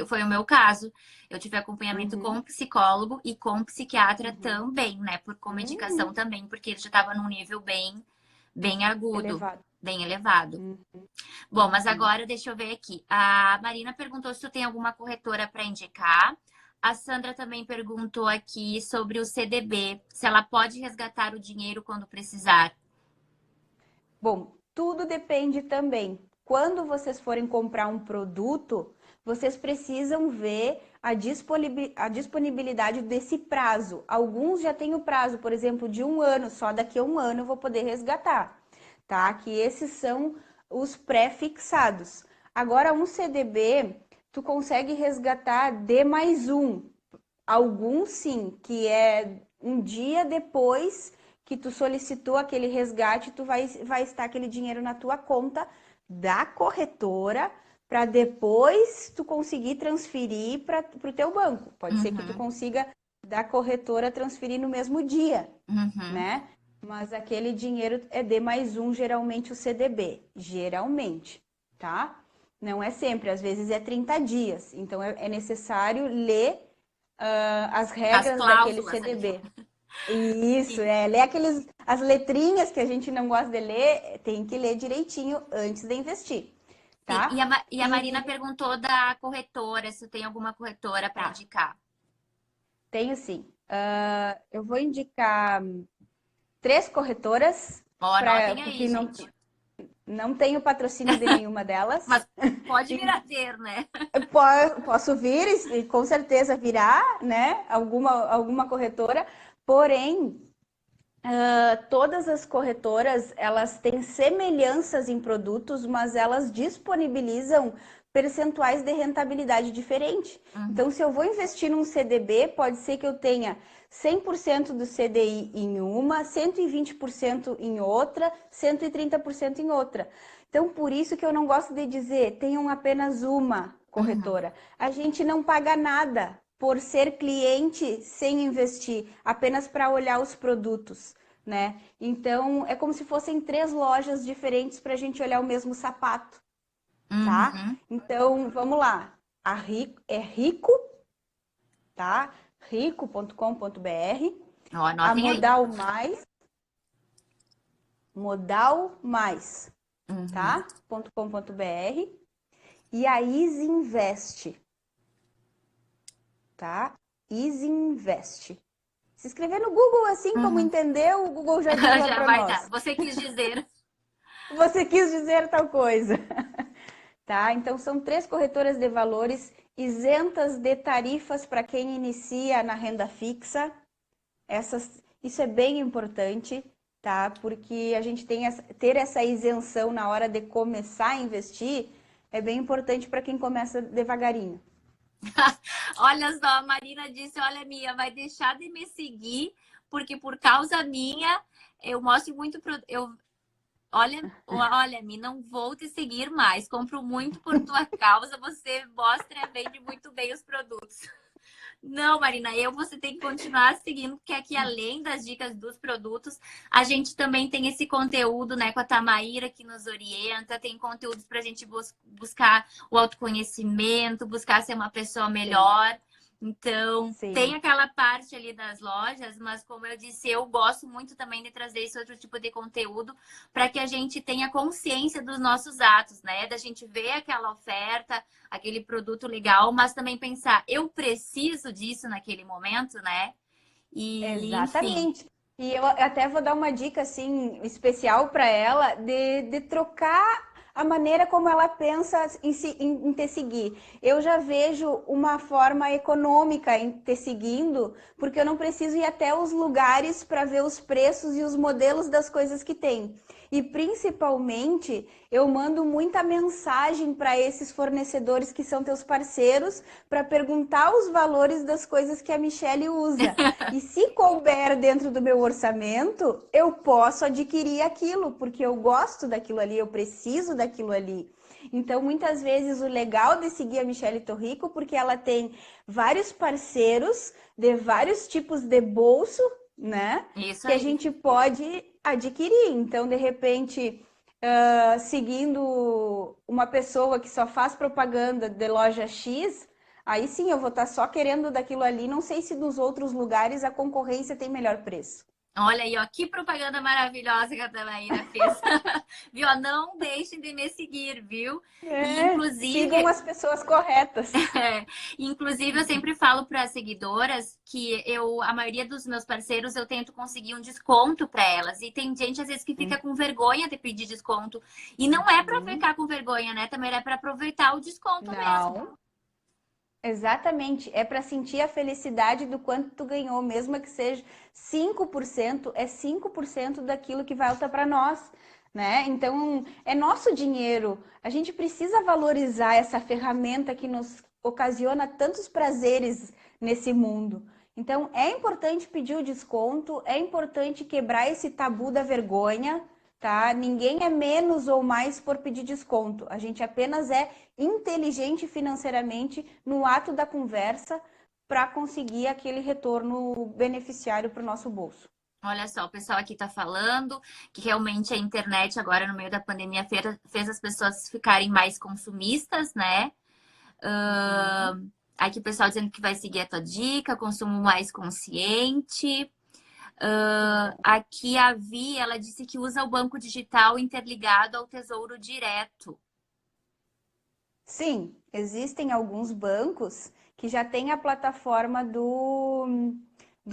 foi o meu caso. Eu tive acompanhamento Uhum, com psicólogo e com psiquiatra uhum. também, né? Com medicação Uhum. também, porque ele já estava num nível bem agudo, Elevado. bem elevado. Uhum, Bom, mas uhum. agora deixa eu ver aqui. A Marina perguntou se tu tem alguma corretora para indicar. A Sandra também perguntou aqui sobre o CDB, se ela pode resgatar o dinheiro quando precisar. Bom, tudo depende também. Quando vocês forem comprar um produto, vocês precisam ver a disponibilidade desse prazo. Alguns já têm o prazo, por exemplo, de um ano, só daqui a um ano eu vou poder resgatar, tá? Que esses são os pré-fixados. Agora, um CDB, tu consegue resgatar D mais um. Alguns sim, que é um dia depois que tu solicitou aquele resgate, vai estar aquele dinheiro na tua conta da corretora para depois tu conseguir transferir para o teu banco. Pode ser que tu Uhum, consiga da corretora transferir no mesmo dia, uhum. né? Mas aquele dinheiro é D mais um, geralmente o CDB. Geralmente, tá? Não é sempre, às vezes é 30 dias. Então é necessário ler as As regras daquele cláusulas ali. CDB. Isso, Sim, ler as letrinhas que a gente não gosta de ler, tem que ler direitinho antes de investir, sim. tá? E a Marina E perguntou da corretora, se tem alguma corretora para tá, indicar. tenho sim. Eu vou indicar três corretoras, Ó, anotem aí, porque gente. não tenho patrocínio de nenhuma delas. Mas pode vir a ter, né? Posso vir e com certeza virá, né? Alguma corretora, porém todas as corretoras, elas têm semelhanças em produtos, mas elas disponibilizam percentuais de rentabilidade diferente. Então, Uhum, se eu vou investir num CDB, pode ser que eu tenha 100% do CDI em uma, 120% em outra, 130% em outra. Então, por isso que eu não gosto de dizer, tenham apenas uma uhum. corretora. A gente não paga nada por ser cliente sem investir, apenas para olhar os produtos, né? Então, é como se fossem três lojas diferentes para a gente olhar o mesmo sapato, tá? Uhum. Então, vamos lá. A Rico é Rico, tá? rico.com.br. Ó, A anotem aí. Modal Mais, Uhum. tá? .com.br. E a Easy Invest, tá? Easy Invest. Se escrever no Google assim como Uhum. entendeu, o Google já diz lá Já para vai dar. nós. Você quis dizer. Você quis dizer tal coisa, tá? Então são três corretoras de valores isentas de tarifas para quem inicia na renda fixa. Isso é bem importante, tá? Porque a gente ter essa isenção na hora de começar a investir é bem importante para quem começa devagarinho. Olha só, a Marina disse: olha, Mia, vai deixar de me seguir, porque por causa minha, eu mostro muito. Olha, Mi, não vou te seguir mais. Compro muito por tua causa. Você mostra e vende muito bem os produtos. Não, Marina, você tem que continuar seguindo, porque aqui, além das dicas dos produtos, a gente também tem esse conteúdo, né, com a Tamaíra que nos orienta, tem conteúdos para a gente buscar o autoconhecimento, buscar ser uma pessoa melhor. Então, tem Sim. aquela parte ali das lojas, mas como eu disse, eu gosto muito também de trazer esse outro tipo de conteúdo para que a gente tenha consciência dos nossos atos, né? Da gente ver aquela oferta, aquele produto legal, mas também pensar, eu preciso disso naquele momento, né? E, enfim. Exatamente. E eu até vou dar uma dica assim especial para ela de trocar a maneira como ela pensa em te seguir. Eu já vejo uma forma econômica em te seguindo, porque eu não preciso ir até os lugares para ver os preços e os modelos das coisas que tem. E principalmente, eu mando muita mensagem para esses fornecedores que são teus parceiros para perguntar os valores das coisas que a Michelle usa. E se couber dentro do meu orçamento, eu posso adquirir aquilo, porque eu gosto daquilo ali, eu preciso daquilo ali. Então, muitas vezes, o legal de seguir a Michelle Torrico, porque ela tem vários parceiros de vários tipos de bolso, né? Isso Que a aí. gente pode adquirir. Então, de repente, seguindo uma pessoa que só faz propaganda de loja X, aí sim eu vou estar só querendo daquilo ali. Não sei se nos outros lugares a concorrência tem melhor preço. Olha aí, ó, que propaganda maravilhosa que a Tanaína fez. Viu? Ó, não deixem de me seguir, viu? E, Sigam inclusive, as pessoas corretas. inclusive, eu sempre falo para as seguidoras que a maioria dos meus parceiros, eu tento conseguir um desconto para elas. E tem gente, às vezes, que fica com vergonha de pedir desconto. E não é para Uhum. ficar com vergonha, né? Também é para aproveitar o desconto mesmo. Não, exatamente. É para sentir a felicidade do quanto tu ganhou, mesmo que seja 5%, é 5% daquilo que volta para nós, né? Então, é nosso dinheiro. A gente precisa valorizar essa ferramenta que nos ocasiona tantos prazeres nesse mundo. Então, é importante pedir o desconto, é importante quebrar esse tabu da vergonha, tá? Ninguém é menos ou mais por pedir desconto. A gente apenas é inteligente financeiramente no ato da conversa para conseguir aquele retorno beneficiário para o nosso bolso. Olha só, o pessoal aqui tá falando que realmente a internet agora no meio da pandemia fez as pessoas ficarem mais consumistas, né? Aqui o pessoal dizendo que vai seguir a tua dica, consumo mais consciente. Aqui a Vi, ela disse que usa o banco digital interligado ao Tesouro Direto. Sim, existem alguns bancos que já têm a plataforma do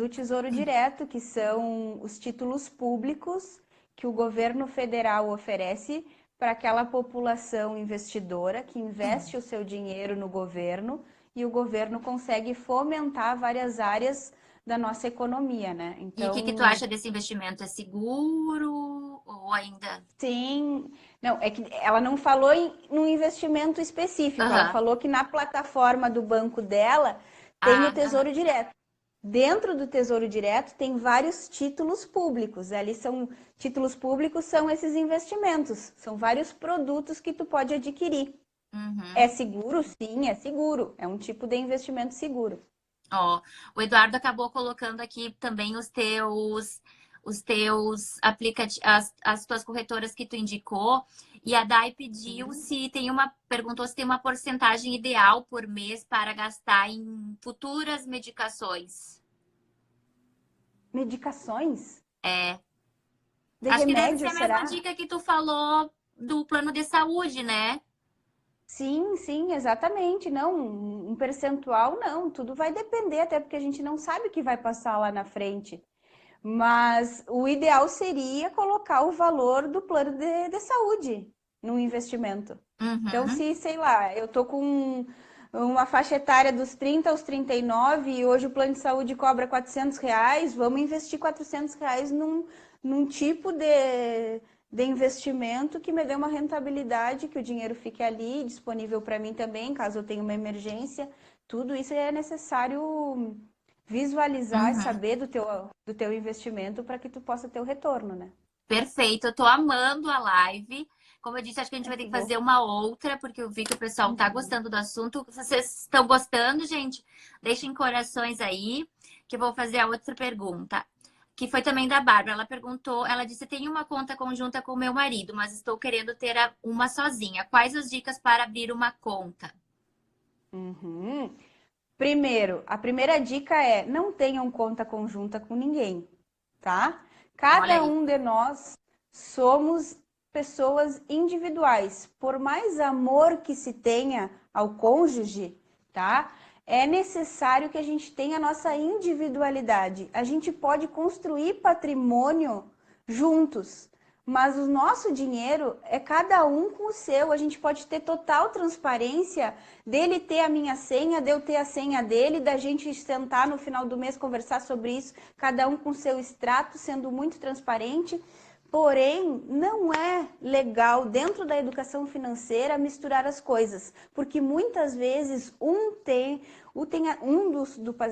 Tesouro Direto, que são os títulos públicos que o governo federal oferece para aquela população investidora que investe o seu dinheiro no governo e o governo consegue fomentar várias áreas da nossa economia, né? E o que que tu Então, acha desse investimento? É seguro ou ainda? sim, não, é que ela não falou num investimento específico, ela Aham. falou que na plataforma do banco dela tem o Ah, aham. Tesouro Direto. Dentro do Tesouro Direto tem vários títulos públicos. Ali são títulos públicos, são esses investimentos, são vários produtos que tu pode adquirir. É Uhum. seguro? Sim, é seguro. É um tipo de investimento seguro. Ó, o Eduardo acabou colocando aqui também os teus aplicativos, as tuas corretoras que tu indicou. E a Dai pediu Sim. se tem perguntou se tem uma porcentagem ideal por mês para gastar em futuras medicações. Medicações? É, De acho que deve ser remédio, a mesma será? dica que tu falou do plano de saúde, né? Sim, sim, exatamente. Não, um percentual não, tudo vai depender, até porque a gente não sabe o que vai passar lá na frente. Mas o ideal seria colocar o valor do plano de saúde no investimento. Então, Uhum. se, sei lá, eu tô com uma faixa etária dos 30 aos 39 e hoje o plano de saúde cobra R$ 400, vamos investir R$ 400 num tipo de investimento que me dê uma rentabilidade, que o dinheiro fique ali disponível para mim também, caso eu tenha uma emergência. Tudo isso é necessário visualizar e Uhum. saber do teu investimento para que tu possa ter o retorno, né? Perfeito, eu tô amando a live. Como eu disse, acho que a gente Ai, vai ter que que bom. fazer uma outra, porque eu vi que o pessoal tá Uhum. gostando do assunto. Se vocês estão gostando, gente, deixem corações aí, que eu vou fazer a outra pergunta. Que foi também da Bárbara. Ela perguntou, ela disse: tenho uma conta conjunta com meu marido, mas estou querendo ter uma sozinha. Quais as dicas para abrir uma conta? Uhum. Primeiro, a primeira dica é não tenham conta conjunta com ninguém, tá? Olha Cada aí. um de nós somos pessoas individuais. Por mais amor que se tenha ao cônjuge, tá? É necessário que a gente tenha a nossa individualidade. A gente pode construir patrimônio juntos, mas o nosso dinheiro é cada um com o seu. A gente pode ter total transparência dele ter a minha senha, de eu ter a senha dele, da gente sentar no final do mês conversar sobre isso, cada um com seu extrato, sendo muito transparente. Porém, não é legal dentro da educação financeira misturar as coisas, porque muitas vezes um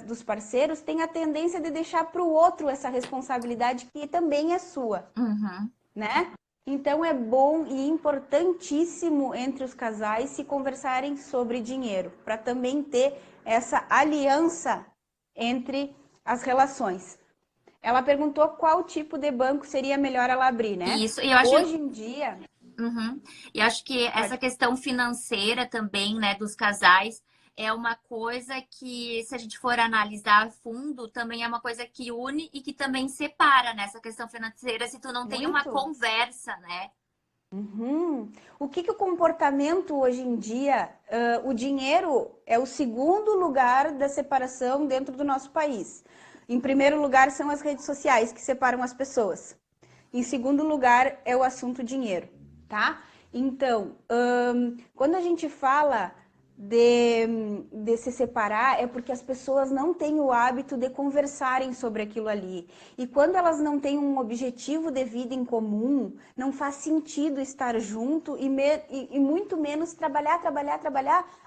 dos parceiros tem a tendência de deixar para o outro essa responsabilidade que também é sua, Uhum. né? Então é bom e importantíssimo entre os casais se conversarem sobre dinheiro, para também ter essa aliança entre as relações. Ela perguntou qual tipo de banco seria melhor ela abrir, né? Isso, e eu acho. Hoje em dia, Uhum. E acho que essa pode. questão financeira também, né, dos casais, é uma coisa que, se a gente for analisar a fundo, também é uma coisa que une e que também separa nessa questão financeira, se tu não tem uma Muito. conversa, né? Uhum. O que que o comportamento hoje em dia, o dinheiro é o segundo lugar da separação dentro do nosso país. Em primeiro lugar são as redes sociais que separam as pessoas. Em segundo lugar é o assunto dinheiro, tá? Então, quando a gente fala de se separar, é porque as pessoas não têm o hábito de conversarem sobre aquilo ali. E quando elas não têm um objetivo de vida em comum, não faz sentido estar junto e muito menos trabalhar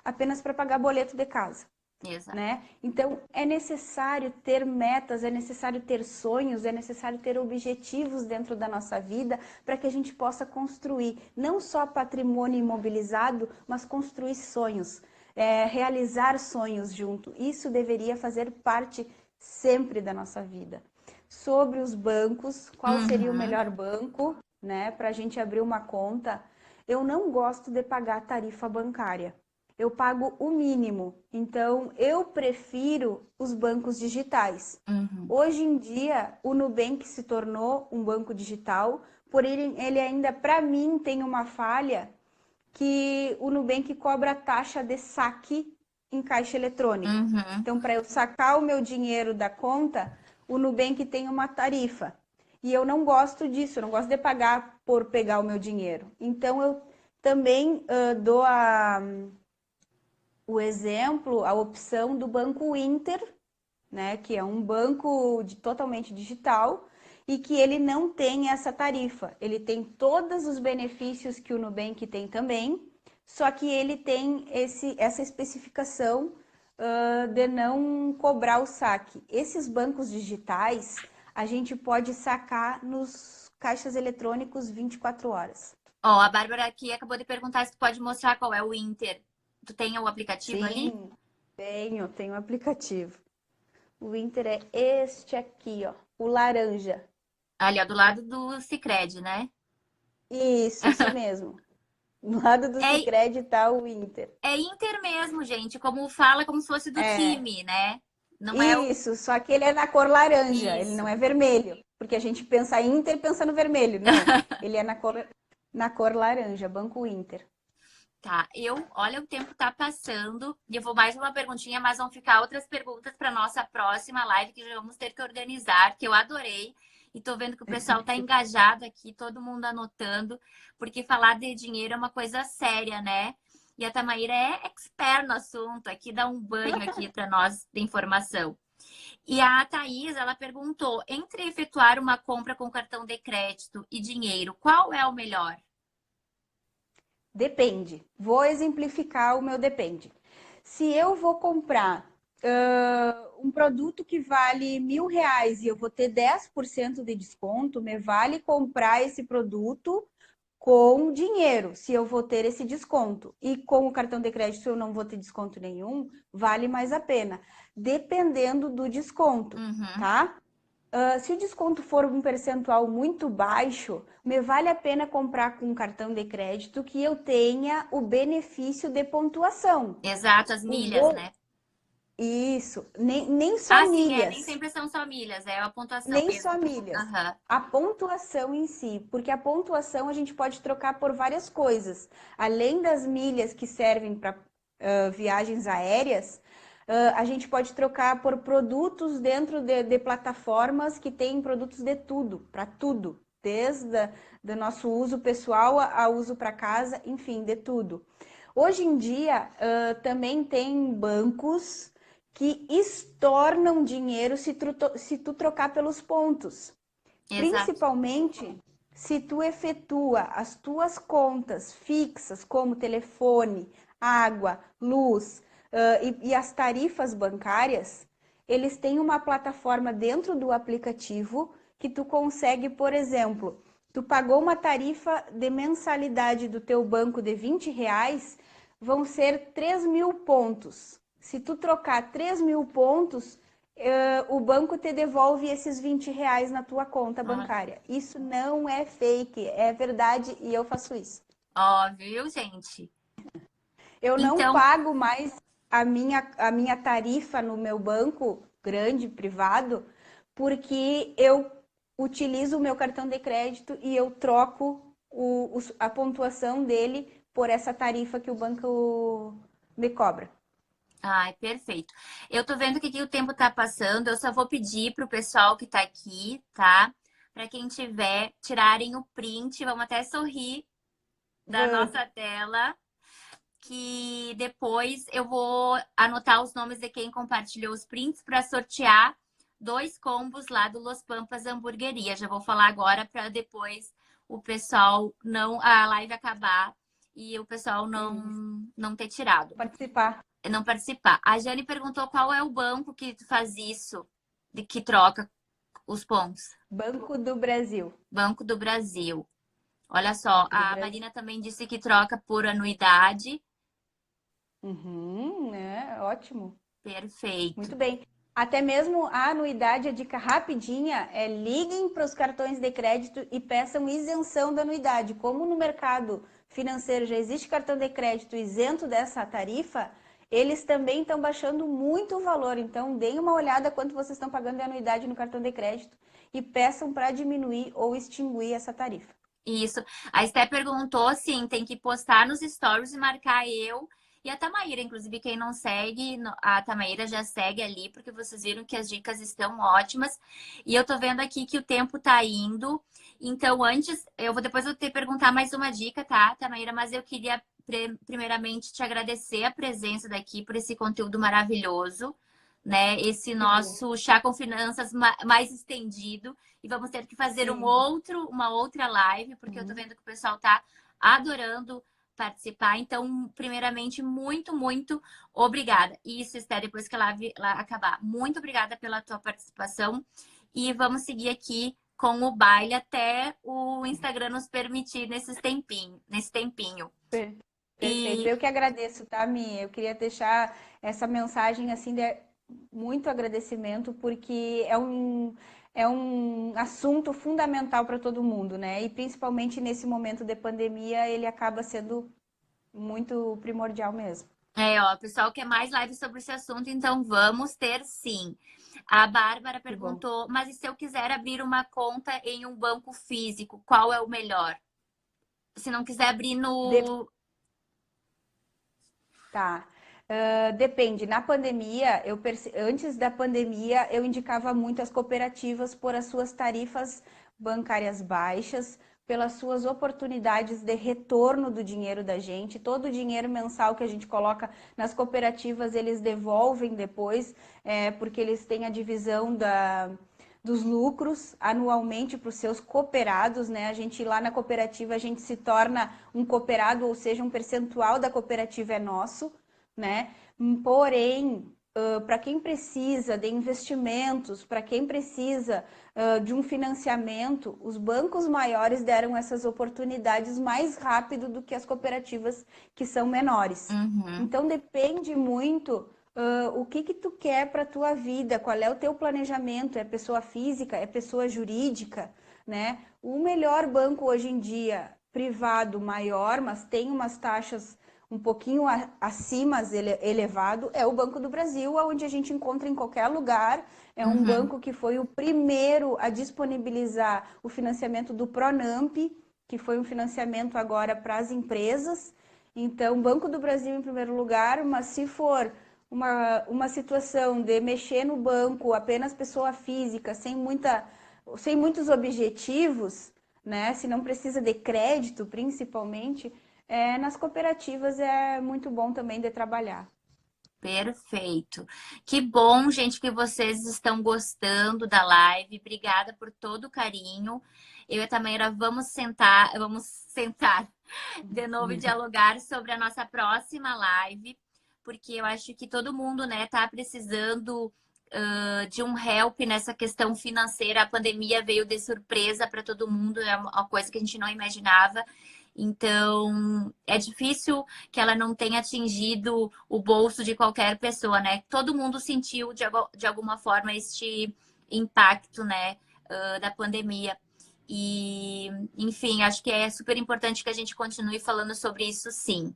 apenas para pagar boleto de casa, Exato. né? Então é necessário ter metas, é necessário ter sonhos, é necessário ter objetivos dentro da nossa vida para que a gente possa construir não só patrimônio imobilizado, mas construir sonhos, realizar sonhos junto. Isso deveria fazer parte sempre da nossa vida. Sobre os bancos, qual seria o Uhum. melhor banco, né, para a gente abrir uma conta? Eu não gosto de pagar tarifa bancária, eu pago o mínimo. Então, eu prefiro os bancos digitais. Uhum. Hoje em dia, o Nubank se tornou um banco digital, porém ele ainda, para mim, tem uma falha que o Nubank cobra taxa de saque em caixa eletrônico. Uhum. Então, para eu sacar o meu dinheiro da conta, o Nubank tem uma tarifa. E eu não gosto disso, eu não gosto de pagar por pegar o meu dinheiro. Então, eu também dou o exemplo, a opção do Banco Inter, né, que é um banco totalmente digital e que ele não tem essa tarifa. Ele tem todos os benefícios que o Nubank tem também, só que ele tem essa especificação de não cobrar o saque. Esses bancos digitais, a gente pode sacar nos caixas eletrônicos 24 horas. Ó, a Bárbara aqui acabou de perguntar se tu pode mostrar qual é o Inter. Tu tem o aplicativo ali? Sim, tenho um aplicativo. O Inter é este aqui, ó, o laranja. Ali, ó, do lado do Sicredi, né? Isso mesmo. Do lado do É, Sicredi tá o Inter. é Inter mesmo, gente. Como fala, como se fosse do É, time, né? Não é o. isso, só que ele é na cor laranja, ele não Isso. é vermelho. Porque a gente pensa Inter pensa no vermelho. Não, ele é na cor laranja, Banco Inter. Tá, olha, o tempo tá passando e eu vou mais uma perguntinha, mas vão ficar outras perguntas para nossa próxima live que já vamos ter que organizar, que eu adorei. E tô vendo que o pessoal tá engajado aqui, todo mundo anotando, porque falar de dinheiro é uma coisa séria, né? E a Tamaíra é expert no assunto, aqui dá um banho aqui para nós de informação. E a Thaís, ela perguntou, entre efetuar uma compra com cartão de crédito e dinheiro, qual é o melhor? Depende. Vou exemplificar o meu depende. Se eu vou comprar um produto que vale R$ 1.000 e eu vou ter 10% de desconto, me vale comprar esse produto com dinheiro, se eu vou ter esse desconto. E com o cartão de crédito eu não vou ter desconto nenhum, vale mais a pena. Dependendo do desconto, tá? Se o desconto for um percentual muito baixo, me vale a pena comprar com um cartão de crédito que eu tenha o benefício de pontuação. Exato, as milhas, né? Isso, nem só Ah, sim, nem milhas, sempre são só milhas, é a pontuação nem mesmo. só milhas. Aham. A pontuação em si, porque a pontuação a gente pode trocar por várias coisas. Além das milhas que servem para viagens aéreas, a gente pode trocar por produtos dentro de plataformas que têm produtos de tudo, para tudo, desde do nosso uso pessoal a uso para casa, enfim, de tudo. Hoje em dia, também tem bancos que estornam dinheiro se tu trocar pelos pontos. Exato. Principalmente se tu efetua as tuas contas fixas, como telefone, água, luz, e as tarifas bancárias, eles têm uma plataforma dentro do aplicativo que tu consegue, por exemplo, tu pagou uma tarifa de mensalidade do teu banco de R$ 20, vão ser 3.000 pontos. Se tu trocar 3.000 pontos, o banco te devolve esses R$ 20 na tua conta bancária. Isso não é fake, é verdade e eu faço isso. Ó, viu, gente? Eu não Então, pago mais a minha tarifa no meu banco grande, privado, porque eu utilizo o meu cartão de crédito e eu troco a pontuação dele por essa tarifa que o banco me cobra. ai, perfeito. Eu tô vendo que aqui o tempo tá passando, eu só vou pedir pro pessoal que tá aqui, tá? Pra quem tiver, tirarem o print, vamos até sorrir da Vamos. nossa tela, que depois eu vou anotar os nomes de quem compartilhou os prints para sortear 2 combos lá do Los Pampas Hamburgueria. Já vou falar agora para depois o pessoal não a live acabar e o pessoal não ter tirado, Participar. não participar. A Jane perguntou qual é o banco que faz isso, de que troca os pontos. Banco do Brasil. Banco do Brasil. Olha só, Banco do a Brasil. Marina também disse que troca por anuidade. Uhum, ótimo. Perfeito. Muito bem. Até mesmo a anuidade, a dica rapidinha é liguem para os cartões de crédito e peçam isenção da anuidade. Como no mercado financeiro já existe cartão de crédito isento dessa tarifa, eles também estão baixando muito o valor. Então, deem uma olhada quanto vocês estão pagando de anuidade no cartão de crédito e peçam para diminuir ou extinguir essa tarifa. Isso. A Esté perguntou assim, tem que postar nos stories e marcar eu e a Tamaíra. Inclusive, quem não segue, a Tamaíra já segue ali, porque vocês viram que as dicas estão ótimas. E eu tô vendo aqui que o tempo tá indo. Então, antes, depois eu te perguntar mais uma dica, tá, Tamaíra? Mas eu queria primeiramente te agradecer a presença daqui por esse conteúdo maravilhoso, né? Esse Que bom. nosso chá com finanças mais estendido. E vamos ter que fazer Sim. uma outra live, porque eu tô vendo que o pessoal tá adorando participar. Então, primeiramente, muito, muito obrigada. Isso, Esther, depois que a live acabar. Muito obrigada pela tua participação. E vamos seguir aqui com o baile até o Instagram nos permitir nesse tempinho. Perfeito. E Eu que agradeço, tá, Mi? Eu queria deixar essa mensagem assim de muito agradecimento, porque é um assunto fundamental para todo mundo, né? E principalmente nesse momento de pandemia, ele acaba sendo muito primordial mesmo. ó, o pessoal quer mais lives sobre esse assunto, então vamos ter sim. A Bárbara Que bom. perguntou, mas e se eu quiser abrir uma conta em um banco físico, qual é o melhor? Se não quiser abrir De- no. Tá. Depende. Na pandemia, antes da pandemia, eu indicava muito as cooperativas por as suas tarifas bancárias baixas, pelas suas oportunidades de retorno do dinheiro da gente. Todo o dinheiro mensal que a gente coloca nas cooperativas, eles devolvem depois, porque eles têm a divisão dos lucros anualmente para os seus cooperados, né? A gente lá na cooperativa, a gente se torna um cooperado, ou seja, um percentual da cooperativa é nosso, né? Porém, para quem precisa de investimentos, para quem precisa de um financiamento, os bancos maiores deram essas oportunidades mais rápido do que as cooperativas que são menores. Uhum. Então depende muito o que tu quer para a tua vida, qual é o teu planejamento, é pessoa física, é pessoa jurídica, né? O melhor banco hoje em dia, privado maior, mas tem umas taxas um pouquinho acima elevado, é o Banco do Brasil, onde a gente encontra em qualquer lugar. É um Uhum. banco que foi o primeiro a disponibilizar o financiamento do Pronamp, que foi um financiamento agora para as empresas. Então, Banco do Brasil em primeiro lugar, mas se for uma situação de mexer no banco apenas pessoa física, sem muitos objetivos, né? Se não precisa de crédito, principalmente, nas cooperativas é muito bom também de trabalhar. Perfeito. Que bom, gente, que vocês estão gostando da live. Obrigada por todo o carinho. Eu e a Tamaira vamos sentar de novo e dialogar sobre a nossa próxima live, porque eu acho que todo mundo, né, tá precisando de um help nessa questão financeira. A pandemia veio de surpresa para todo mundo, é uma coisa que a gente não imaginava. Então, é difícil que ela não tenha atingido o bolso de qualquer pessoa, né? Todo mundo sentiu de alguma forma este impacto, né, da pandemia. E, enfim, acho que é super importante que a gente continue falando sobre isso, sim.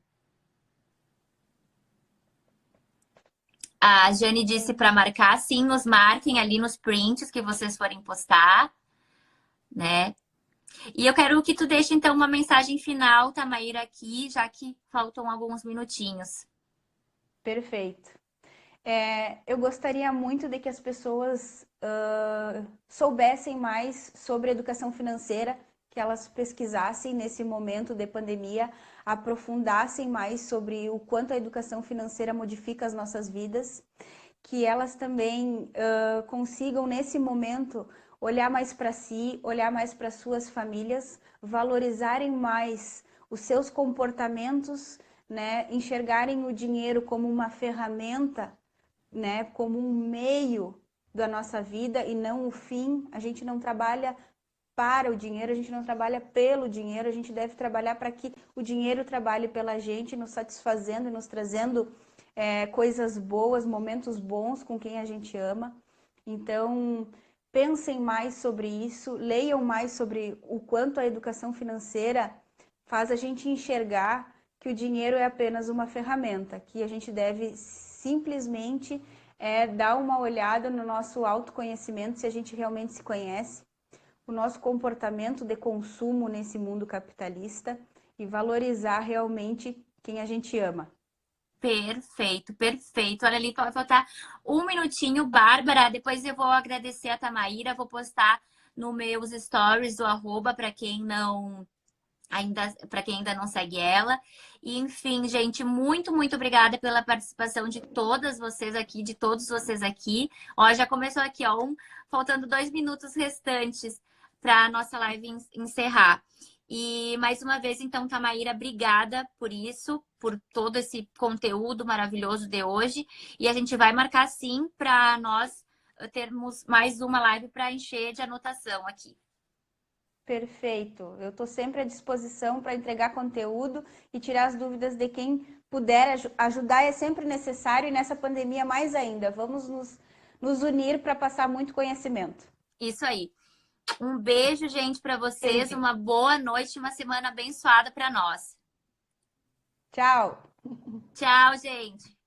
A Jane disse para marcar, sim, nos marquem ali nos prints que vocês forem postar, né? E eu quero que tu deixe, então, uma mensagem final, Tamaíra, aqui, já que faltam alguns minutinhos. Perfeito. Eu gostaria muito de que as pessoas soubessem mais sobre educação financeira, que elas pesquisassem nesse momento de pandemia, aprofundassem mais sobre o quanto a educação financeira modifica as nossas vidas, que elas também consigam, nesse momento, olhar mais para si, olhar mais para suas famílias, valorizarem mais os seus comportamentos, né? Enxergarem o dinheiro como uma ferramenta, né? Como um meio da nossa vida e não o fim. A gente não trabalha para o dinheiro, a gente não trabalha pelo dinheiro, a gente deve trabalhar para que o dinheiro trabalhe pela gente, nos satisfazendo e nos trazendo coisas boas, momentos bons com quem a gente ama. Então, pensem mais sobre isso, leiam mais sobre o quanto a educação financeira faz a gente enxergar que o dinheiro é apenas uma ferramenta, que a gente deve simplesmente dar uma olhada no nosso autoconhecimento, se a gente realmente se conhece, o nosso comportamento de consumo nesse mundo capitalista e valorizar realmente quem a gente ama. Perfeito, perfeito. Olha ali, vai faltar um minutinho, Bárbara. Depois eu vou agradecer a Tamaíra, vou postar no meus stories do arroba para quem não para quem ainda não segue ela. E, enfim, gente, muito, muito obrigada pela participação de todas vocês aqui, de todos vocês aqui. Ó, já começou aqui, ó, faltando 2 minutos restantes para a nossa live encerrar. E mais uma vez, então, Tamaíra, obrigada por isso, por todo esse conteúdo maravilhoso de hoje. E a gente vai marcar sim para nós termos mais uma live para encher de anotação aqui. Perfeito. Eu estou sempre à disposição para entregar conteúdo e tirar as dúvidas de quem puder. Ajudar é sempre necessário e nessa pandemia mais ainda. Vamos nos unir para passar muito conhecimento. Isso aí. Um beijo, gente, para vocês. Beijo. Uma boa noite, uma semana abençoada para nós. Tchau. Tchau, gente.